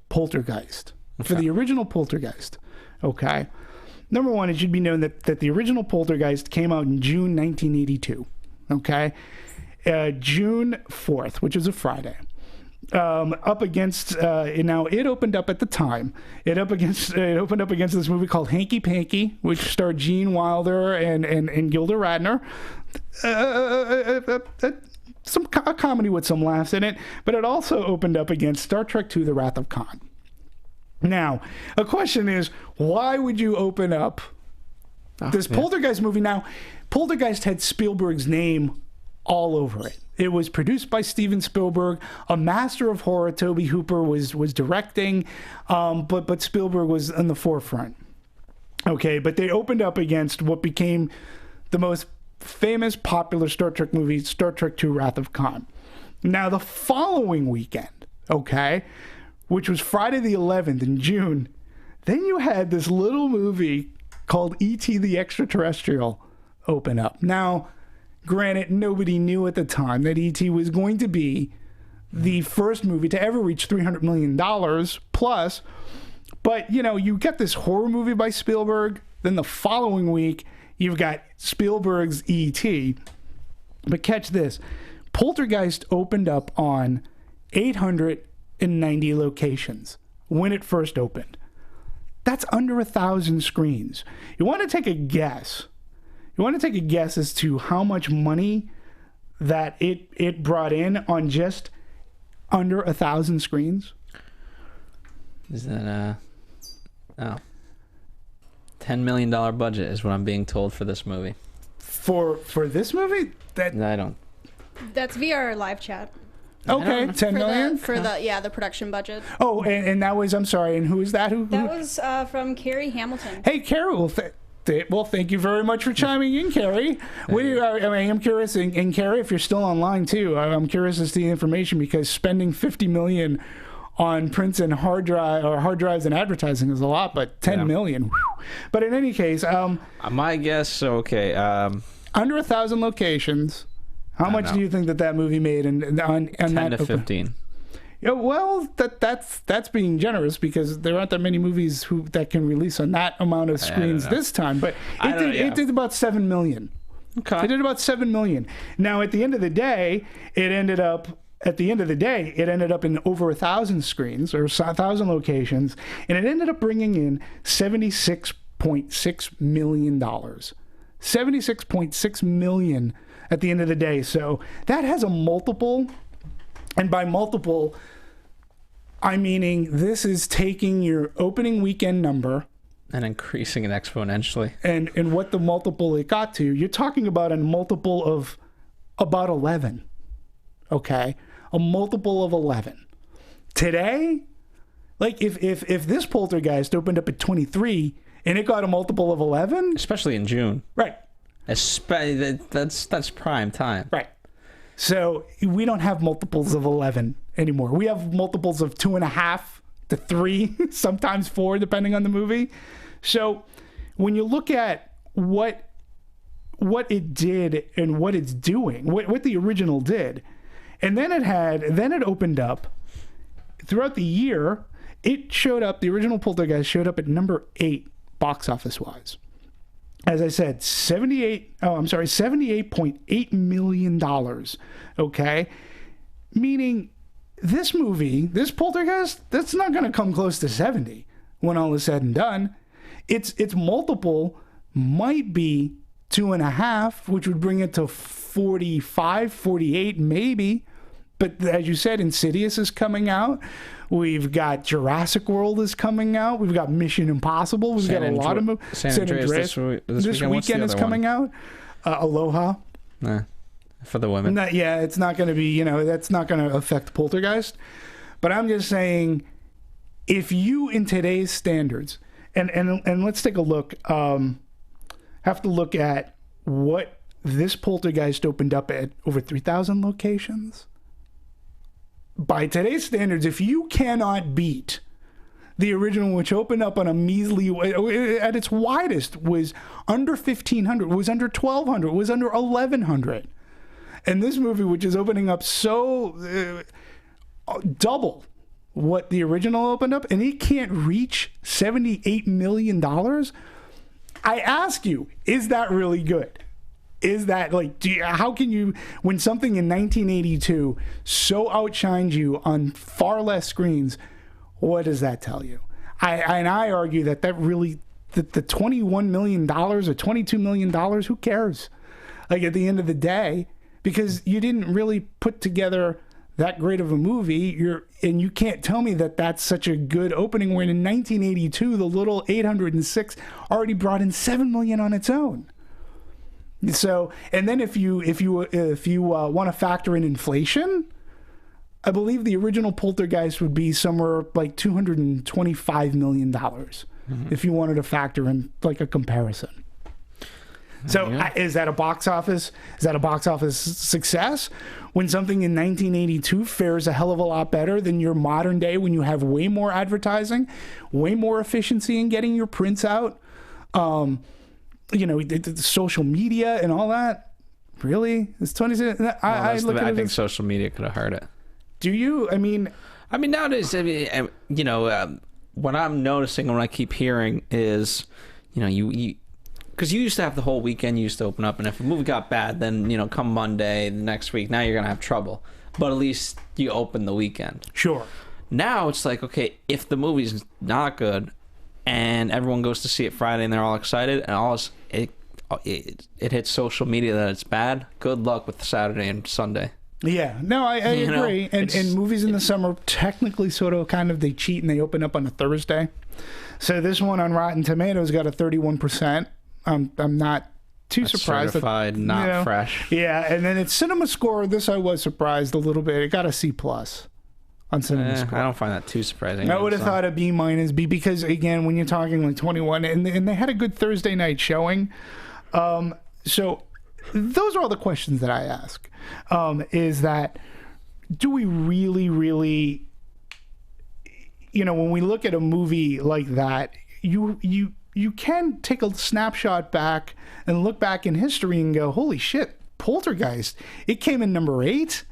Poltergeist. Okay. For the original Poltergeist. Okay. Number one, it should be known that the original Poltergeist came out in June 1982. Okay. June 4th, which is a Friday. Up against now it opened up at the time. It opened up against this movie called Hanky Panky, which starred Gene Wilder and Gilda Radner. A comedy with some laughs in it, but it also opened up against Star Trek II: The Wrath of Khan. Now, a question is, why would you open up this Poltergeist movie? Now, Poltergeist had Spielberg's name all over it. It was produced by Steven Spielberg, a master of horror. Tobe Hooper was directing, but Spielberg was in the forefront. Okay, but they opened up against what became the most famous, popular Star Trek movie, Star Trek II: Wrath of Khan. Now, the following weekend, okay, which was Friday the 11th in June, then you had this little movie called E.T. the Extraterrestrial open up. Now, granted, nobody knew at the time that E.T. was going to be the first movie to ever reach $300 million plus. But, you know, you get this horror movie by Spielberg. Then the following week, you've got Spielberg's E.T. But catch this. Poltergeist opened up on 890 locations when it first opened. That's under 1,000 screens. You want to take a guess? You want to take a guess as to how much money that it brought in on just under 1,000 screens? Is that $10 million budget is what I'm being told for this movie. For this movie? I don't. That's via our live chat. Okay, 10 million? For the production budget. Oh, and that was, I'm sorry, and who is that? That was from Carrie Hamilton. Hey, Carrie, well, thank you very much for chiming in, Carrie. I'm curious, and Carrie, if you're still online too, I'm curious as to the information, because spending $50 million on prints and hard drives and advertising is a lot, but 10 million. Whew. But in any case, my guess, okay, under 1,000 locations. How much do you think that movie made? On 10 to 15. Yeah, well, that's being generous because there aren't that many movies that can release on that amount of screens this time. But it did about 7 million. Okay. It did about 7 million. Now, at the end of the day, it ended up in over 1,000 screens or 1,000 locations, and it ended up bringing in $76.6 million. $76.6 million at the end of the day. So that has a multiple, and by multiple, I'm meaning this is taking your opening weekend number and increasing it exponentially. And what the multiple it got to, you're talking about a multiple of about 11. Okay? A multiple of 11. Today, like if this Poltergeist opened up at 23 and it got a multiple of 11, especially in June. Right. That's prime time. Right. So we don't have multiples of 11 anymore. We have multiples of 2.5 to 3, sometimes 4, depending on the movie. So when you look at what it did and what it's doing, what the original did, and then it opened up throughout the year. It showed up. The original Poltergeist showed up at number 8 box office wise. As I said, $78.8 million. Okay? Meaning this movie, this Poltergeist, that's not going to come close to 70 when all is said and done. Its multiple might be 2.5, which would bring it to 45, 48 maybe. But as you said, Insidious is coming out. We've got Jurassic World is coming out. We've got Mission Impossible. We've got a lot of movies. San Andreas this weekend is coming out. Aloha. Nah, for the women. It's not going to be, that's not going to affect Poltergeist. But I'm just saying, if you, in today's standards, and let's take a look, have to look at what this Poltergeist opened up at over 3,000 locations. By today's standards, if you cannot beat the original, which opened up on a measly, at its widest, was under 1,500, was under 1,200, was under 1,100. And this movie, which is opening up so double what the original opened up, and it can't reach $78 million, I ask you, is that really good? Is that how can you, when something in 1982 so outshines you on far less screens, what does that tell you? I argue that really, the $21 million or $22 million, who cares? At the end of the day, because you didn't really put together that great of a movie, and you can't tell me that that's such a good opening when in 1982, the little 806 already brought in $7 million on its own. So, and then if you want to factor in inflation, I believe the original Poltergeist would be somewhere like $225 million if you wanted to factor in a comparison. So, is that a box office? Is that a box office success? When something in 1982 fares a hell of a lot better than your modern day, when you have way more advertising, way more efficiency in getting your prints out. The social media and all that. Really? It's 20. I think social media could have hurt it. Do you? I mean nowadays, what I'm noticing and what I keep hearing is, you because you used to have the whole weekend, you used to open up, and if a movie got bad, then come Monday the next week, now you're gonna have trouble. But at least you open the weekend. Sure. Now it's like, okay, if the movie's not good, and everyone goes to see it Friday and they're all excited, and it hits social media that it's bad, good luck with Saturday and Sunday. Yeah, no, I agree. And movies in the summer technically sort of kind of, they cheat and they open up on a Thursday. So this one on Rotten Tomatoes got a 31%. I'm not too surprised. Certified, not fresh. Yeah, and then its Cinema Score, this I was surprised a little bit. It got a C+ on Cinema Score. I don't find that too surprising. I would have thought a B- B, because again, when you're talking like 21, and they had a good Thursday night showing. So those are all the questions that I ask. Is that, do we really, really when we look at a movie like that, you can take a snapshot back and look back in history and go, holy shit, Poltergeist, it came in number 8.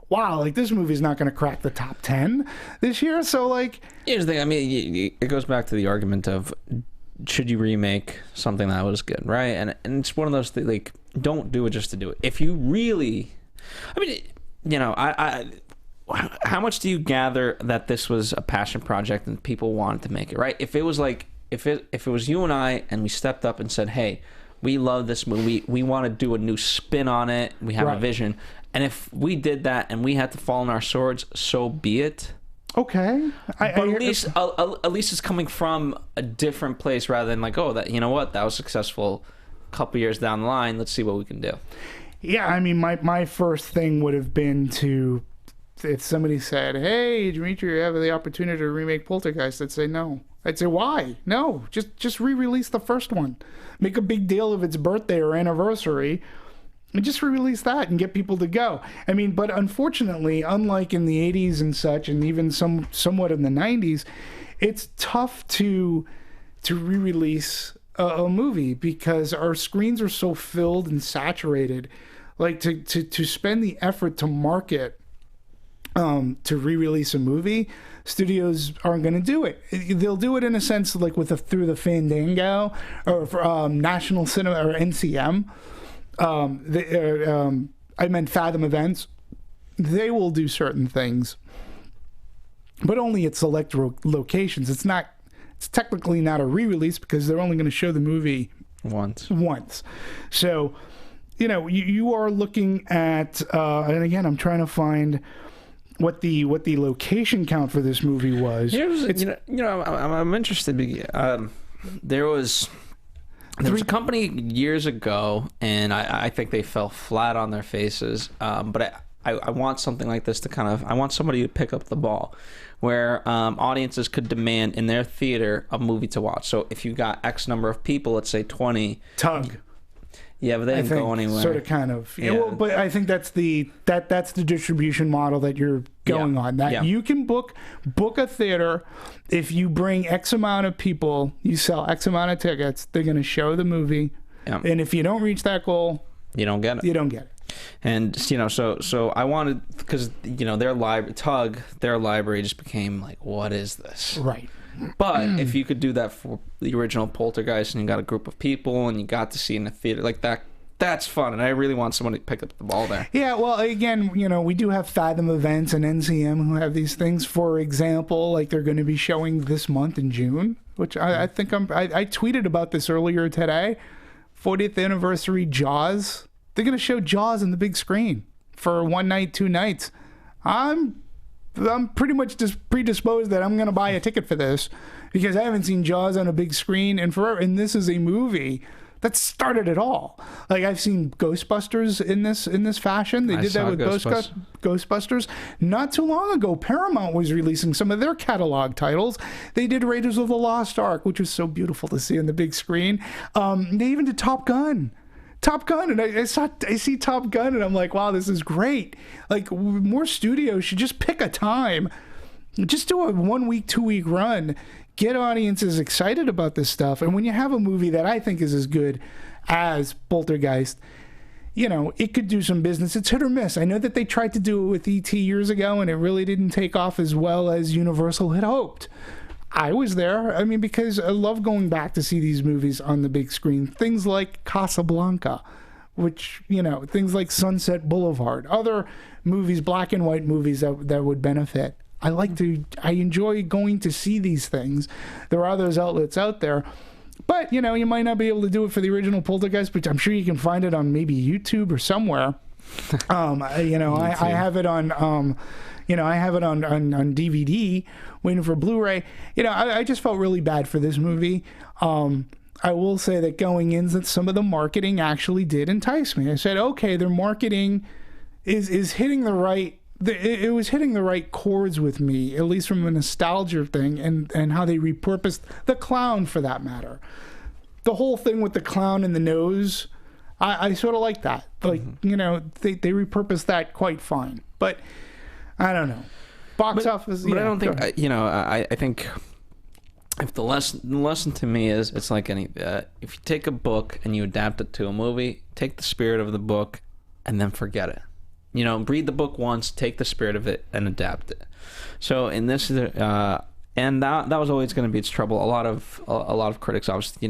Wow, like this movie's not going to crack the top 10 this year. So like, here's the thing. I mean, it goes back to the argument of should you remake something that was good, right? And it's one of those things, like, don't do it just to do it. If you really, I mean, I how much do you gather that this was a passion project and people wanted to make it, right? If it was like, if it was you and I and we stepped up and said, hey, we love this movie, we want to do a new spin on it, we have a vision, and if we did that and we had to fall on our swords, so be it. Okay, but at least it's coming from a different place rather than like, oh, that, you know what, that was successful a couple years down the line, let's see what we can do. Yeah, I mean, my first thing would have been to, if somebody said, hey, Demetri, you have the opportunity to remake Poltergeist, I'd say no. I'd say, why? No, just re-release the first one. Make a big deal of its birthday or anniversary, and just re-release that and get people to go. I mean, but unfortunately, unlike in the 80s and such, and even somewhat in the 90s, it's tough to re-release a movie because our screens are so filled and saturated. Like, to spend the effort to market to re-release a movie, studios aren't going to do it. They'll do it in a sense like through the Fandango or National Cinema or NCM. I meant Fathom Events. They will do certain things, but only at select locations. It's technically not a re-release because they're only going to show the movie once. So, you are looking at, and again, I'm trying to find what the location count for this movie was. I'm interested. There was a company years ago, and I think they fell flat on their faces. But I want something like this to I want somebody to pick up the ball, where audiences could demand in their theater a movie to watch. So if you got X number of people, let's say 20. Tug. Yeah, but they didn't go anywhere. Sort of, kind of. Yeah. Well, but I think that's the distribution model that you're going on. That you can book a theater. If you bring X amount of people, you sell X amount of tickets. They're going to show the movie, and if you don't reach that goal, you don't get it. You don't get it. And so I wanted, because their library just became like, what is this? Right. But if you could do that for the original Poltergeist and you got a group of people and you got to see it in a theater like that, that's fun. And I really want someone to pick up the ball there. Yeah, well, again, we do have Fathom Events and NCM who have these things. For example, like they're going to be showing this month in June, which I think I tweeted about this earlier today. 40th anniversary Jaws. They're going to show Jaws on the big screen for 1 night, 2 nights. I'm pretty much just predisposed that I'm going to buy a ticket for this because I haven't seen Jaws on a big screen in forever. And this is a movie that started it all. Like, I've seen Ghostbusters in this fashion. They did that with Ghostbusters. Not too long ago, Paramount was releasing some of their catalog titles. They did Raiders of the Lost Ark, which was so beautiful to see on the big screen. They even did Top Gun, and I see Top Gun, and I'm like, wow, this is great. Like, more studios should just pick a time, just do a 1 week, 2 week run, get audiences excited about this stuff. And when you have a movie that I think is as good as Poltergeist, it could do some business. It's hit or miss. I know that they tried to do it with E.T. years ago, and it really didn't take off as well as Universal had hoped. I was there. I mean, because I love going back to see these movies on the big screen. Things like Casablanca, which, things like Sunset Boulevard, other movies, black and white movies that would benefit. I enjoy going to see these things. There are those outlets out there. But, you might not be able to do it for the original Poltergeist, but I'm sure you can find it on maybe YouTube or somewhere. I have it on... I have it on DVD, waiting for Blu-ray. I just felt really bad for this movie. I will say that going in, that some of the marketing actually did entice me. I said, okay, their marketing is hitting the right. It was hitting the right chords with me, at least from a nostalgia thing, and how they repurposed the clown, for that matter. The whole thing with the clown and the nose, I sort of like that. Like, they repurposed that quite fine. But I don't know. box office. But I don't think I think if the lesson to me is, it's like any if you take a book and you adapt it to a movie, take the spirit of the book and then forget it. Read the book once, take the spirit of it, and adapt it. So in this, and that was always going to be its trouble. A lot of critics, obviously,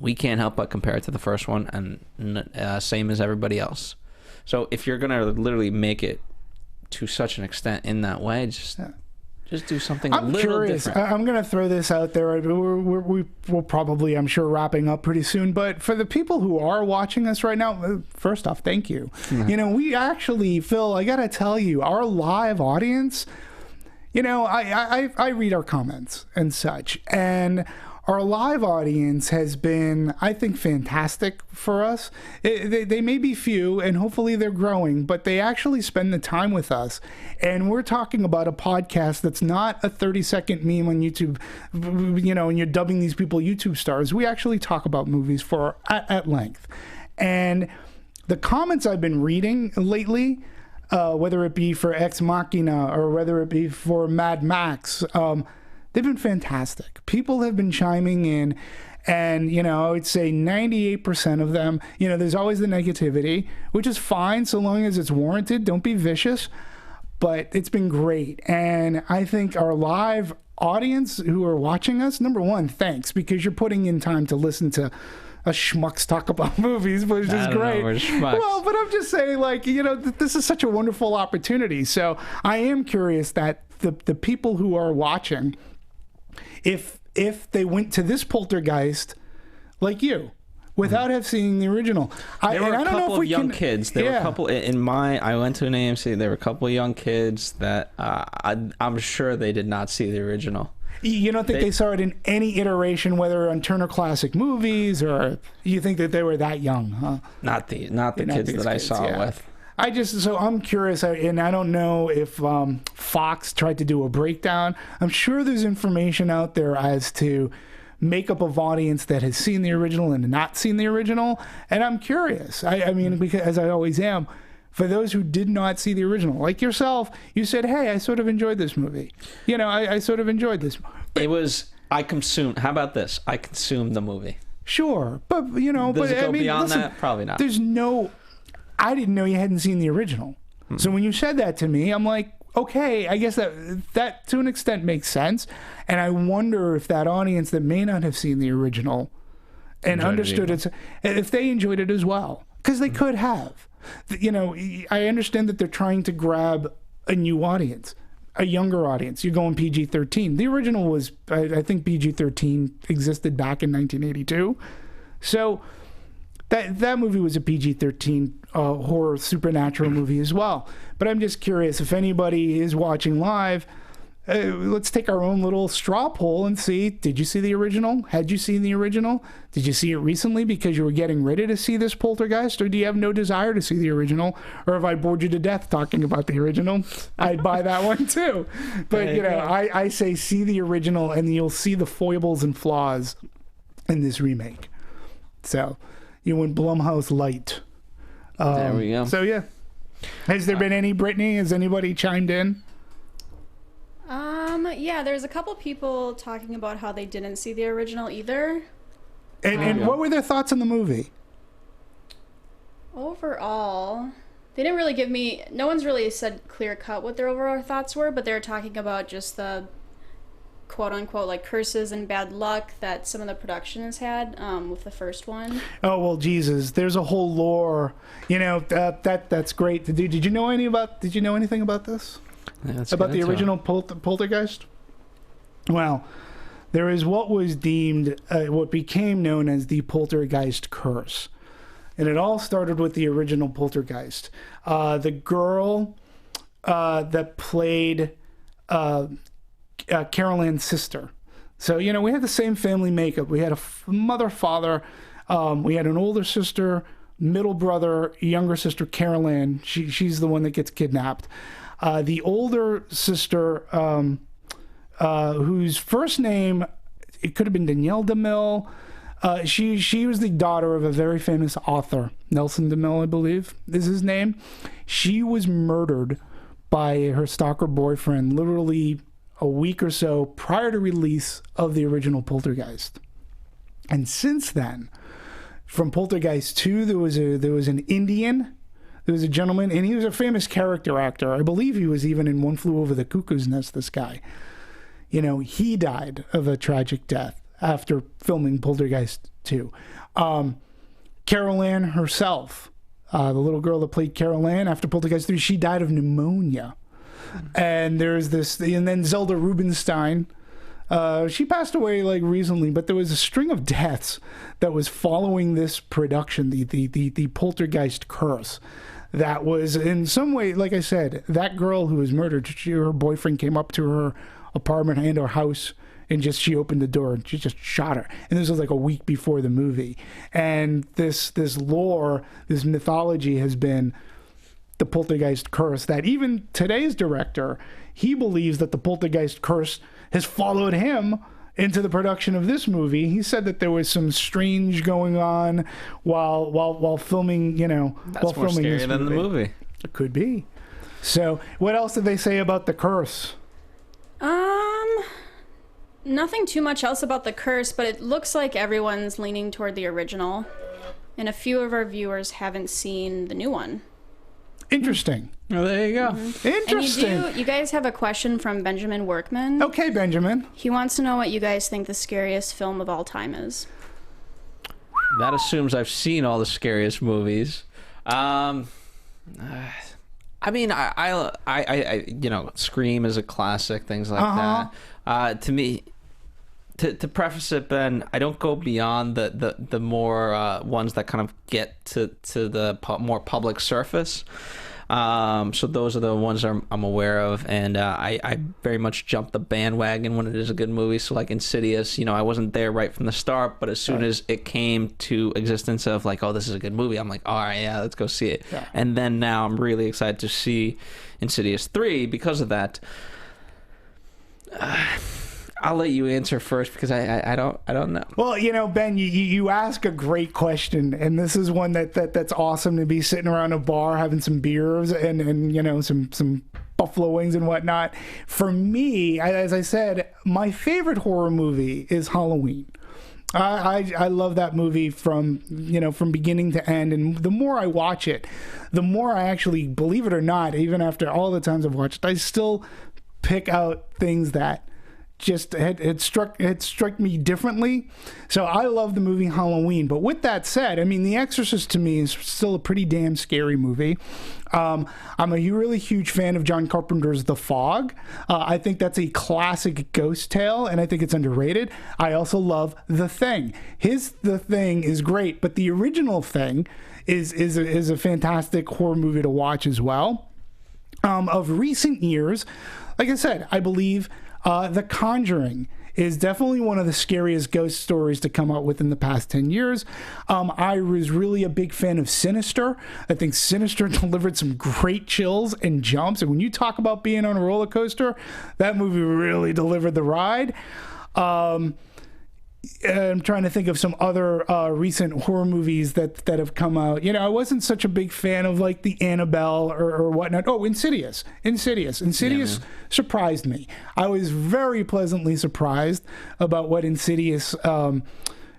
we can't help but compare it to the first one, and same as everybody else. So if you're going to literally make it to such an extent in that way, just do something a little curious. different. I'm going to throw this out there. We'll probably, I'm sure, wrapping up pretty soon. But for the people who are watching us right now, first off, thank you. We actually, Phil, I got to tell you, our live audience, I read our comments and such. And our live audience has been, I think, fantastic for us. They may be few, and hopefully they're growing, but they actually spend the time with us. And we're talking about a podcast that's not a 30-second meme on YouTube, and you're dubbing these people YouTube stars. We actually talk about movies at length. And the comments I've been reading lately, whether it be for Ex Machina or whether it be for Mad Max, they've been fantastic. People have been chiming in, and, I would say 98% of them, there's always the negativity, which is fine so long as it's warranted. Don't be vicious. But it's been great. And I think our live audience who are watching us, number one, thanks, because you're putting in time to listen to a schmucks talk about movies, which is great. Well, but I'm just saying, this is such a wonderful opportunity. So I am curious that the people who are watching, if they went to this Poltergeist like you, without have seen the original. There were a couple of young kids. There were a couple I went to an AMC. There were a couple of young kids that I'm sure they did not see the original. You don't think they saw it in any iteration, whether on Turner Classic Movies, or you think that they were that young, huh? Not the kids that I saw it with. So I'm curious, and I don't know if Fox tried to do a breakdown. I'm sure there's information out there as to makeup of audience that has seen the original and not seen the original, and I'm curious. I mean, because as I always am, for those who did not see the original, like yourself, you said, "Hey, I sort of enjoyed this movie." I sort of enjoyed this. I consumed. How about this? I consumed the movie. Sure, but Does it go beyond that? Probably not. I didn't know you hadn't seen the original. So when you said that to me, I'm like, okay, I guess that to an extent makes sense. And I wonder if that audience that may not have seen the original and understood it, if they enjoyed it as well, because they could have. I understand that they're trying to grab a new audience, a younger audience. You're going PG-13. The original was, I think PG-13 existed back in 1982. So that movie was a PG-13 horror supernatural movie as well. But I'm just curious if anybody is watching live. Let's take our own little straw poll and see, did you see the original? Had you seen the original? Did you see it recently because you were getting ready to see this Poltergeist? Or do you have no desire to see the original? Or have I bored you to death talking about the original? I'd buy that one too. But, I say see the original and you'll see the foibles and flaws in this remake. So, you went Blumhouse light. There we go. So, yeah. Has there been any, Brittany? Has anybody chimed in? Yeah, there's a couple people talking about how they didn't see the original either. And what were their thoughts on the movie? Overall, they didn't really give me... No one's really said clear-cut what their overall thoughts were, but they were talking about just the quote-unquote, like, curses and bad luck that some of the production has had with the first one. Oh, well, Jesus, there's a whole lore. That's great to do. Did you know anything about this? Yeah, about the original Poltergeist? Well, there is what was deemed, what became known as the Poltergeist curse. And it all started with the original Poltergeist. The girl that played Carol Ann's sister. So, we had the same family makeup. We had a mother, father. We had an older sister, middle brother, younger sister, Carol Ann. She's the one that gets kidnapped. The older sister, whose first name, it could have been Danielle DeMille. She was the daughter of a very famous author, Nelson DeMille, I believe is his name. She was murdered by her stalker boyfriend literally a week or so prior to release of the original Poltergeist. And since then, from Poltergeist 2, there was an Indian. There was a gentleman, and he was a famous character actor. I believe he was even in One Flew Over the Cuckoo's Nest, this guy. You know, he died of a tragic death after filming Poltergeist 2. Carol Ann herself, the little girl that played Carol Ann after Poltergeist 3, she died of pneumonia. And there's this, and then Zelda Rubinstein, she passed away like recently, but there was a string of deaths that was following this production, the Poltergeist curse. That was in some way, like I said, that girl who was murdered, her boyfriend came up to her apartment and her house, and she opened the door and she just shot her. And this was like a week before the movie. And this lore, this mythology has been the Poltergeist curse, that even today's director, he believes that the Poltergeist curse has followed him into the production of this movie. He said that there was some strange going on while filming, That's while more filming scary this than the movie. It could be. So, what else did they say about the curse? Nothing too much else about the curse, but it looks like everyone's leaning toward the original. And a few of our viewers haven't seen the new one. Interesting. Oh, there you go. Mm-hmm. Interesting. And you guys have a question from Benjamin Workman. Okay, Benjamin. He wants to know what you guys think the scariest film of all time is. That assumes I've seen all the scariest movies. I mean, I Scream is a classic, things like that. To me, to preface it, Ben, I don't go beyond the more ones that kind of get to the more public surface. So those are the ones I'm aware of, and I very much jumped the bandwagon when it is a good movie. So like Insidious, I wasn't there right from the start, but as soon as it came to existence of like, oh, this is a good movie, I'm like, all right, yeah, let's go see it. Yeah. And then now I'm really excited to see Insidious 3 because of that. I'll let you answer first because I don't know. Well, Ben, you ask a great question, and this is one that's awesome to be sitting around a bar having some beers and some buffalo wings and whatnot. For me, as I said, my favorite horror movie is Halloween. I love that movie from beginning to end, and the more I watch it, the more I actually, believe it or not, even after all the times I've watched it, I still pick out things that just had struck me differently. So I love the movie Halloween. But with that said, I mean, The Exorcist to me is still a pretty damn scary movie. I'm a really huge fan of John Carpenter's The Fog. I think that's a classic ghost tale, and I think it's underrated. I also love The Thing. The Thing is great, but the original Thing is a fantastic horror movie to watch as well. Of recent years, like I said, I believe The Conjuring is definitely one of the scariest ghost stories to come out within the past 10 years. I was really a big fan of Sinister. I think Sinister delivered some great chills and jumps. And when you talk about being on a roller coaster, that movie really delivered the ride. I'm trying to think of some other recent horror movies that have come out. I wasn't such a big fan of like the Annabelle or whatnot. Oh, Insidious surprised me. I was very pleasantly surprised about what Insidious, how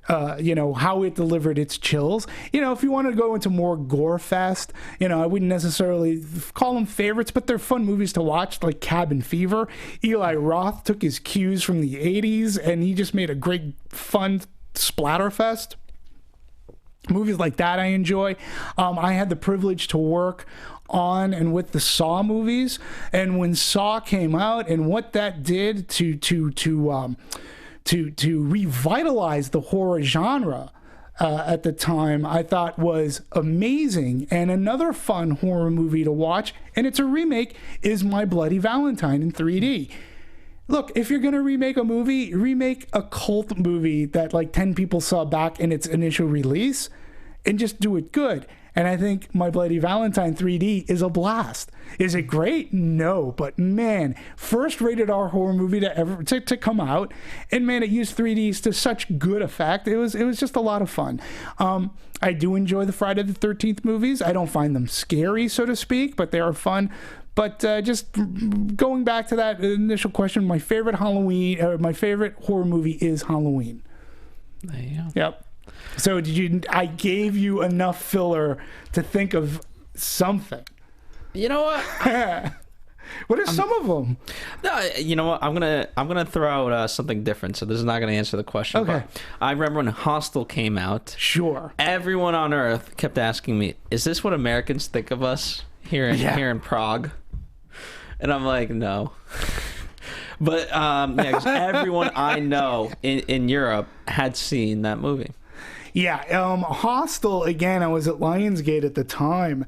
it delivered its chills. If you want to go into more gore fest, I wouldn't necessarily call them favorites, but they're fun movies to watch, like Cabin Fever. Eli Roth took his cues from the 80s, and he just made a great, fun splatterfest. Movies like that I enjoy. I had the privilege to work on and with the Saw movies, and when Saw came out and what that did to revitalize the horror genre at the time, I thought was amazing. And another fun horror movie to watch, and it's a remake, is My Bloody Valentine in 3D. Look, if you're going to remake a movie, remake a cult movie that like 10 people saw back in its initial release, and just do it good. And I think My Bloody Valentine 3D is a blast. Is it great? No, but man, first rated R horror movie to come out, and man, it used 3Ds to such good effect. It was just a lot of fun. I do enjoy the Friday the 13th movies. I don't find them scary, so to speak, but they are fun. But just going back to that initial question, my favorite horror movie is Halloween. There you go. Yep. So I gave you enough filler to think of something. You know what? What are some of them? No, you know what? I'm gonna throw out something different. So this is not gonna answer the question. Okay. But I remember when Hostel came out. Sure. Everyone on Earth kept asking me, "Is this what Americans think of us here in Prague?" And I'm like, no. But yeah, because everyone I know in Europe had seen that movie. Yeah. Hostel, again, I was at Lionsgate at the time.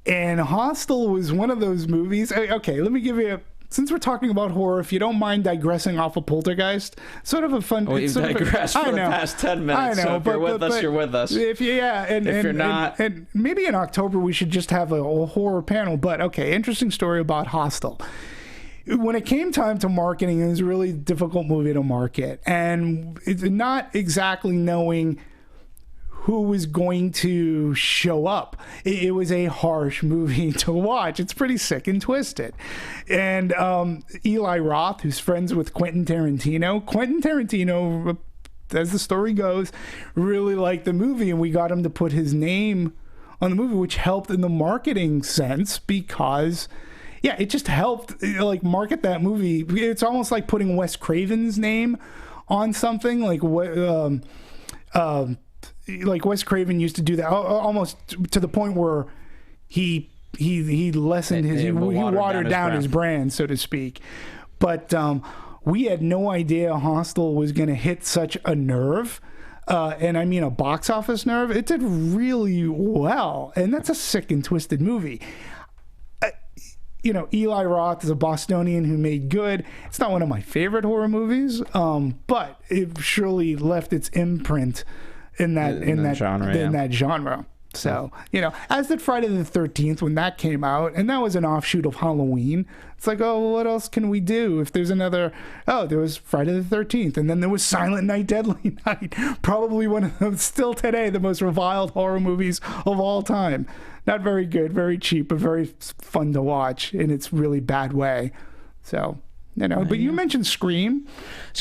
And Hostel was one of those movies. Okay, let me give you since we're talking about horror, if you don't mind digressing off of Poltergeist, sort of a fun. We've digressed for the past 10 minutes. I know, so if you're with us, you're with us. If you're not, and maybe in October we should just have a horror panel. But okay, interesting story about Hostel. When it came time to marketing, it was a really difficult movie to market, and it's not exactly knowing who was going to show up. It was a harsh movie to watch. It's pretty sick and twisted. And Eli Roth, who's friends with Quentin Tarantino, as the story goes, really liked the movie, and we got him to put his name on the movie, which helped in the marketing sense because, yeah, it just helped like market that movie. It's almost like putting Wes Craven's name on something, like Wes Craven used to do that almost to the point where he lessened he watered down his brand, so to speak. But we had no idea Hostel was going to hit such a nerve, and I mean a box office nerve. It did really well, and that's a sick and twisted movie. Eli Roth is a Bostonian who made good. It's not one of my favorite horror movies, but it surely left its imprint in that genre. So, as did Friday the 13th when that came out, and that was an offshoot of Halloween. It's like, oh, what else can we do? If there's another, there was Friday the 13th, and then there was Silent Night, Deadly Night, probably one of them, still today, the most reviled horror movies of all time. Not very good, very cheap, but very fun to watch in its really bad way. So, but you mentioned Scream.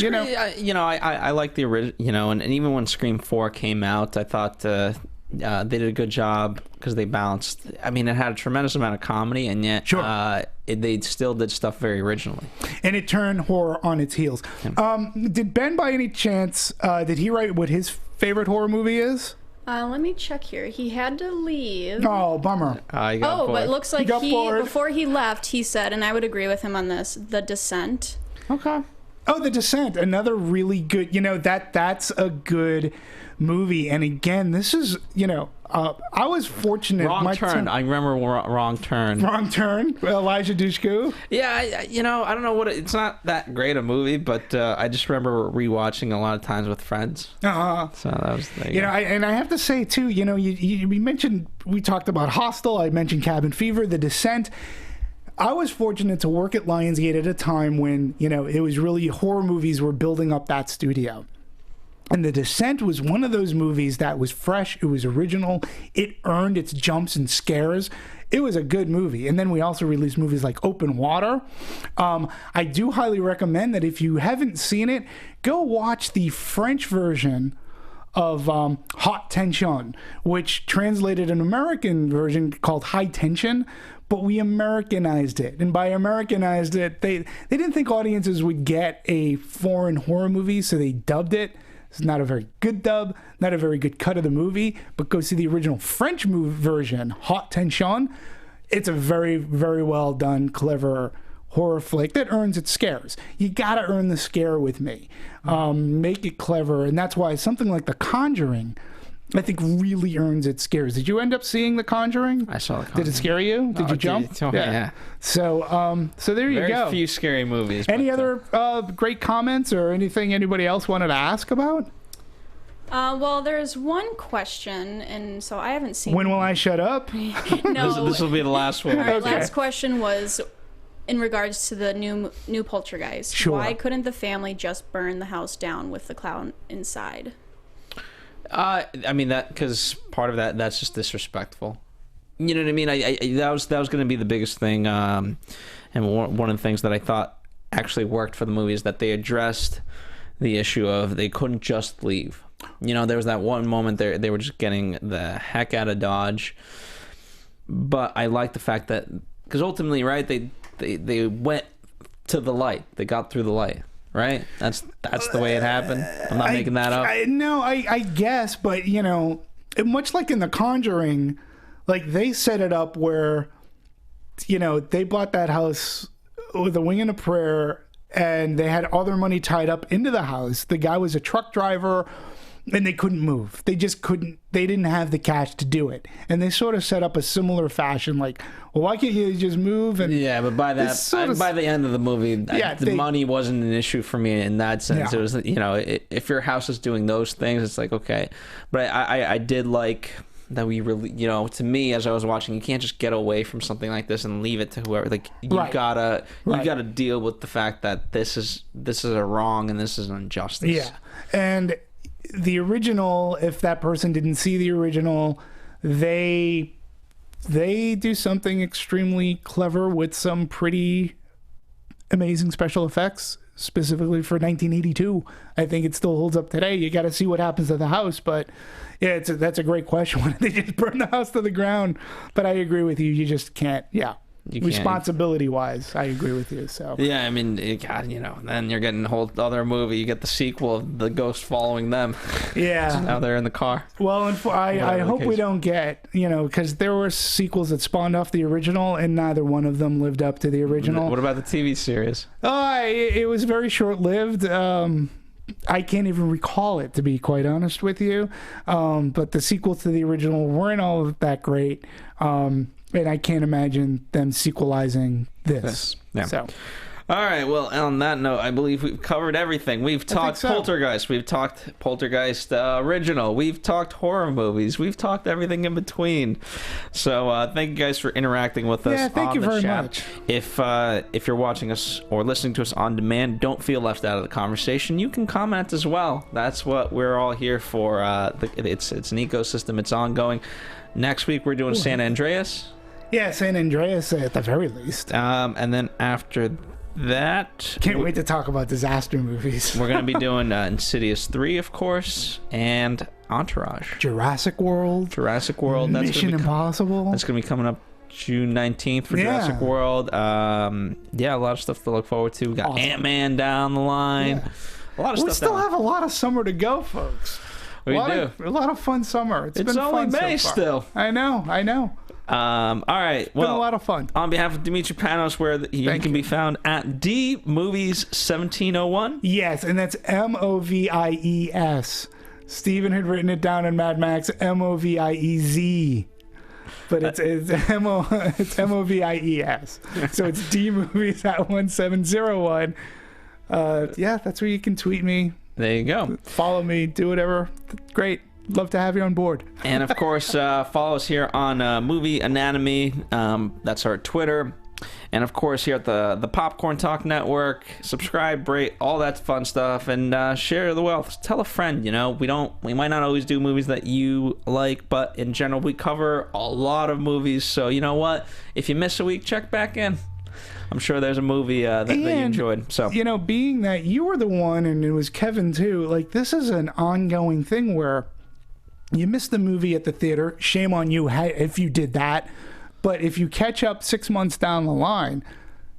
I like the original, and even when Scream 4 came out, I thought they did a good job because they balanced. I mean, it had a tremendous amount of comedy, and yet they still did stuff very originally. And it turned horror on its heels. Yeah. Did Ben, by any chance, did he write what his favorite horror movie is? Let me check here. He had to leave. Oh, bummer. But it looks like before he left, he said, and I would agree with him on this, The Descent. Okay. Oh, The Descent, another really good, that's a good movie. And again, this is, I was fortunate. Wrong Turn. I remember Wrong Turn. Wrong Turn. Elijah Dushku. Yeah, I don't know it's not that great a movie, but I just remember rewatching a lot of times with friends. So that was the and I have to say too, we talked about Hostel. I mentioned Cabin Fever, The Descent. I was fortunate to work at Lionsgate at a time when, it was really horror movies were building up that studio. And The Descent was one of those movies that was fresh. It was original. It earned its jumps and scares. It was a good movie. And then we also released movies like Open Water. I do highly recommend that if you haven't seen it, go watch the French version of Haute Tension, which translated an American version called High Tension, but we Americanized it. And by Americanized it, they didn't think audiences would get a foreign horror movie, so they dubbed it. It's not a very good dub, not a very good cut of the movie, but go see the original French movie version, Haute Tension. It's a very, very well done, clever horror flick that earns its scares. You gotta earn the scare with me. Make it clever, and that's why something like The Conjuring, I think, really earns its scares. Did you end up seeing The Conjuring? I saw The Conjuring. Did it scare you? Did you jump? Yeah. So there you go. Very few scary movies. Any other great comments or anything anybody else wanted to ask about? Well, there's one question, and so I haven't seen. When will I shut up? No. This will be the last one. All right, last question was in regards to the new Poltergeist. Sure. Why couldn't the family just burn the house down with the clown inside? I mean, because part of that's just disrespectful. You know what I mean? I that was going to be the biggest thing, and one of the things that I thought actually worked for the movie is that they addressed the issue of they couldn't just leave. You know, there was that one moment they were just getting the heck out of Dodge. But I like the fact that, because ultimately, right, they went to the light. They got through the light, right? That's the way it happened. I'm not making that up. I guess, but, you know, much like in The Conjuring, like, they set it up where, you know, they bought that house with a wing and a prayer, and they had all their money tied up into the house. The guy was a truck driver, and they couldn't move. They just couldn't. They didn't have the cash to do it. And they sort of set up a similar fashion, like, well, why can't you just move? And yeah, but by the end of the movie, the money wasn't an issue for me in that sense. Yeah. It was, you know, if your house is doing those things, it's like, okay. But I did like that we really, you know, to me, as I was watching, you can't just get away from something like this and leave it to whoever. Like, you gotta deal with the fact that this is a wrong and this is an injustice. Yeah. And the original, if that person didn't see the original, they do something extremely clever with some pretty amazing special effects, specifically for 1982. I think it still holds up today. You got to see what happens to the house, but yeah, that's a great question. Why did they just burn the house to the ground? But I agree with you. You just can't. Yeah. Responsibility-wise, I agree with you. So yeah, I mean, God, you know, then you're getting a whole other movie. You get the sequel of the ghost following them. Yeah, so now they're in the car. Well, and I hope we don't get, you know, because there were sequels that spawned off the original, and neither one of them lived up to the original. What about the TV series? It was very short-lived. I can't even recall it, to be quite honest with you. But the sequels to the original weren't all that great. And I can't imagine them sequelizing this. Yeah. So. All right. Well, on that note, I believe we've covered everything. We've talked Poltergeist. We've talked Poltergeist original. We've talked horror movies. We've talked everything in between. So thank you guys for interacting with us. Yeah, thank you very much. If you're watching us or listening to us on demand, don't feel left out of the conversation. You can comment as well. That's what we're all here for. It's an ecosystem. It's ongoing. Next week we're doing San Andreas. Yeah, San Andreas at the very least. And then after that... Can't wait to talk about disaster movies. We're going to be doing Insidious 3, of course, and Entourage. Jurassic World. Mission Impossible. That's going to be coming up June 19th for Jurassic World. Yeah, a lot of stuff to look forward to. We got Ant-Man down the line. Yeah. A lot of stuff. We still have a lot of summer to go, folks. We do. A lot of fun summer. It's been only fun May so far. still. I know. All right. It's been a lot of fun. On behalf of Demetri Panos, where you can be found at DMovies1701. Yes, and that's MOVIES. Steven had written it down in Mad Max, MOVIEZ. But it's MOVIES. So it's DMovies at 1701. Yeah, that's where you can tweet me. There you go. Follow me. Do whatever. Great. Love to have you on board. And of course, follow us here on Movie Anatomy. That's our Twitter. And of course, here at the Popcorn Talk Network, subscribe, rate, all that fun stuff, and share the wealth. Tell a friend. You know, we might not always do movies that you like, but in general, we cover a lot of movies. So you know what? If you miss a week, check back in. I'm sure there's a movie that you enjoyed. So, you know, being that you were the one, and it was Kevin too, like, this is an ongoing thing where you missed the movie at the theater. Shame on you if you did that. But if you catch up 6 months down the line,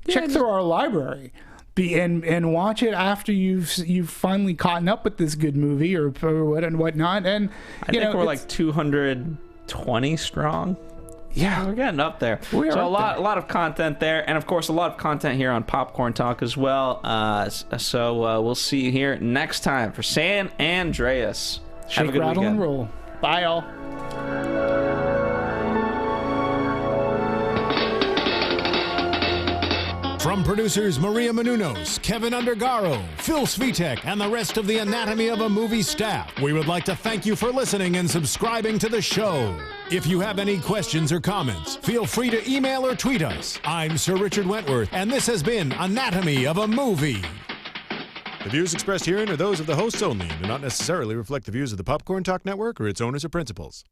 check through our library and watch it after you've finally caught up with this good movie or whatnot. And I think we're like 220 strong. Yeah, we're getting up there. So a lot of content there, and of course a lot of content here on Popcorn Talk as well. So we'll see you here next time for San Andreas. Have a good rattle, weekend. And roll. Bye, all. From producers Maria Menounos, Kevin Undergaro, Phil Svitek, and the rest of the Anatomy of a Movie staff, we would like to thank you for listening and subscribing to the show. If you have any questions or comments, feel free to email or tweet us. I'm Sir Richard Wentworth, and this has been Anatomy of a Movie. The views expressed herein are those of the hosts only and do not necessarily reflect the views of the Popcorn Talk Network or its owners or principals.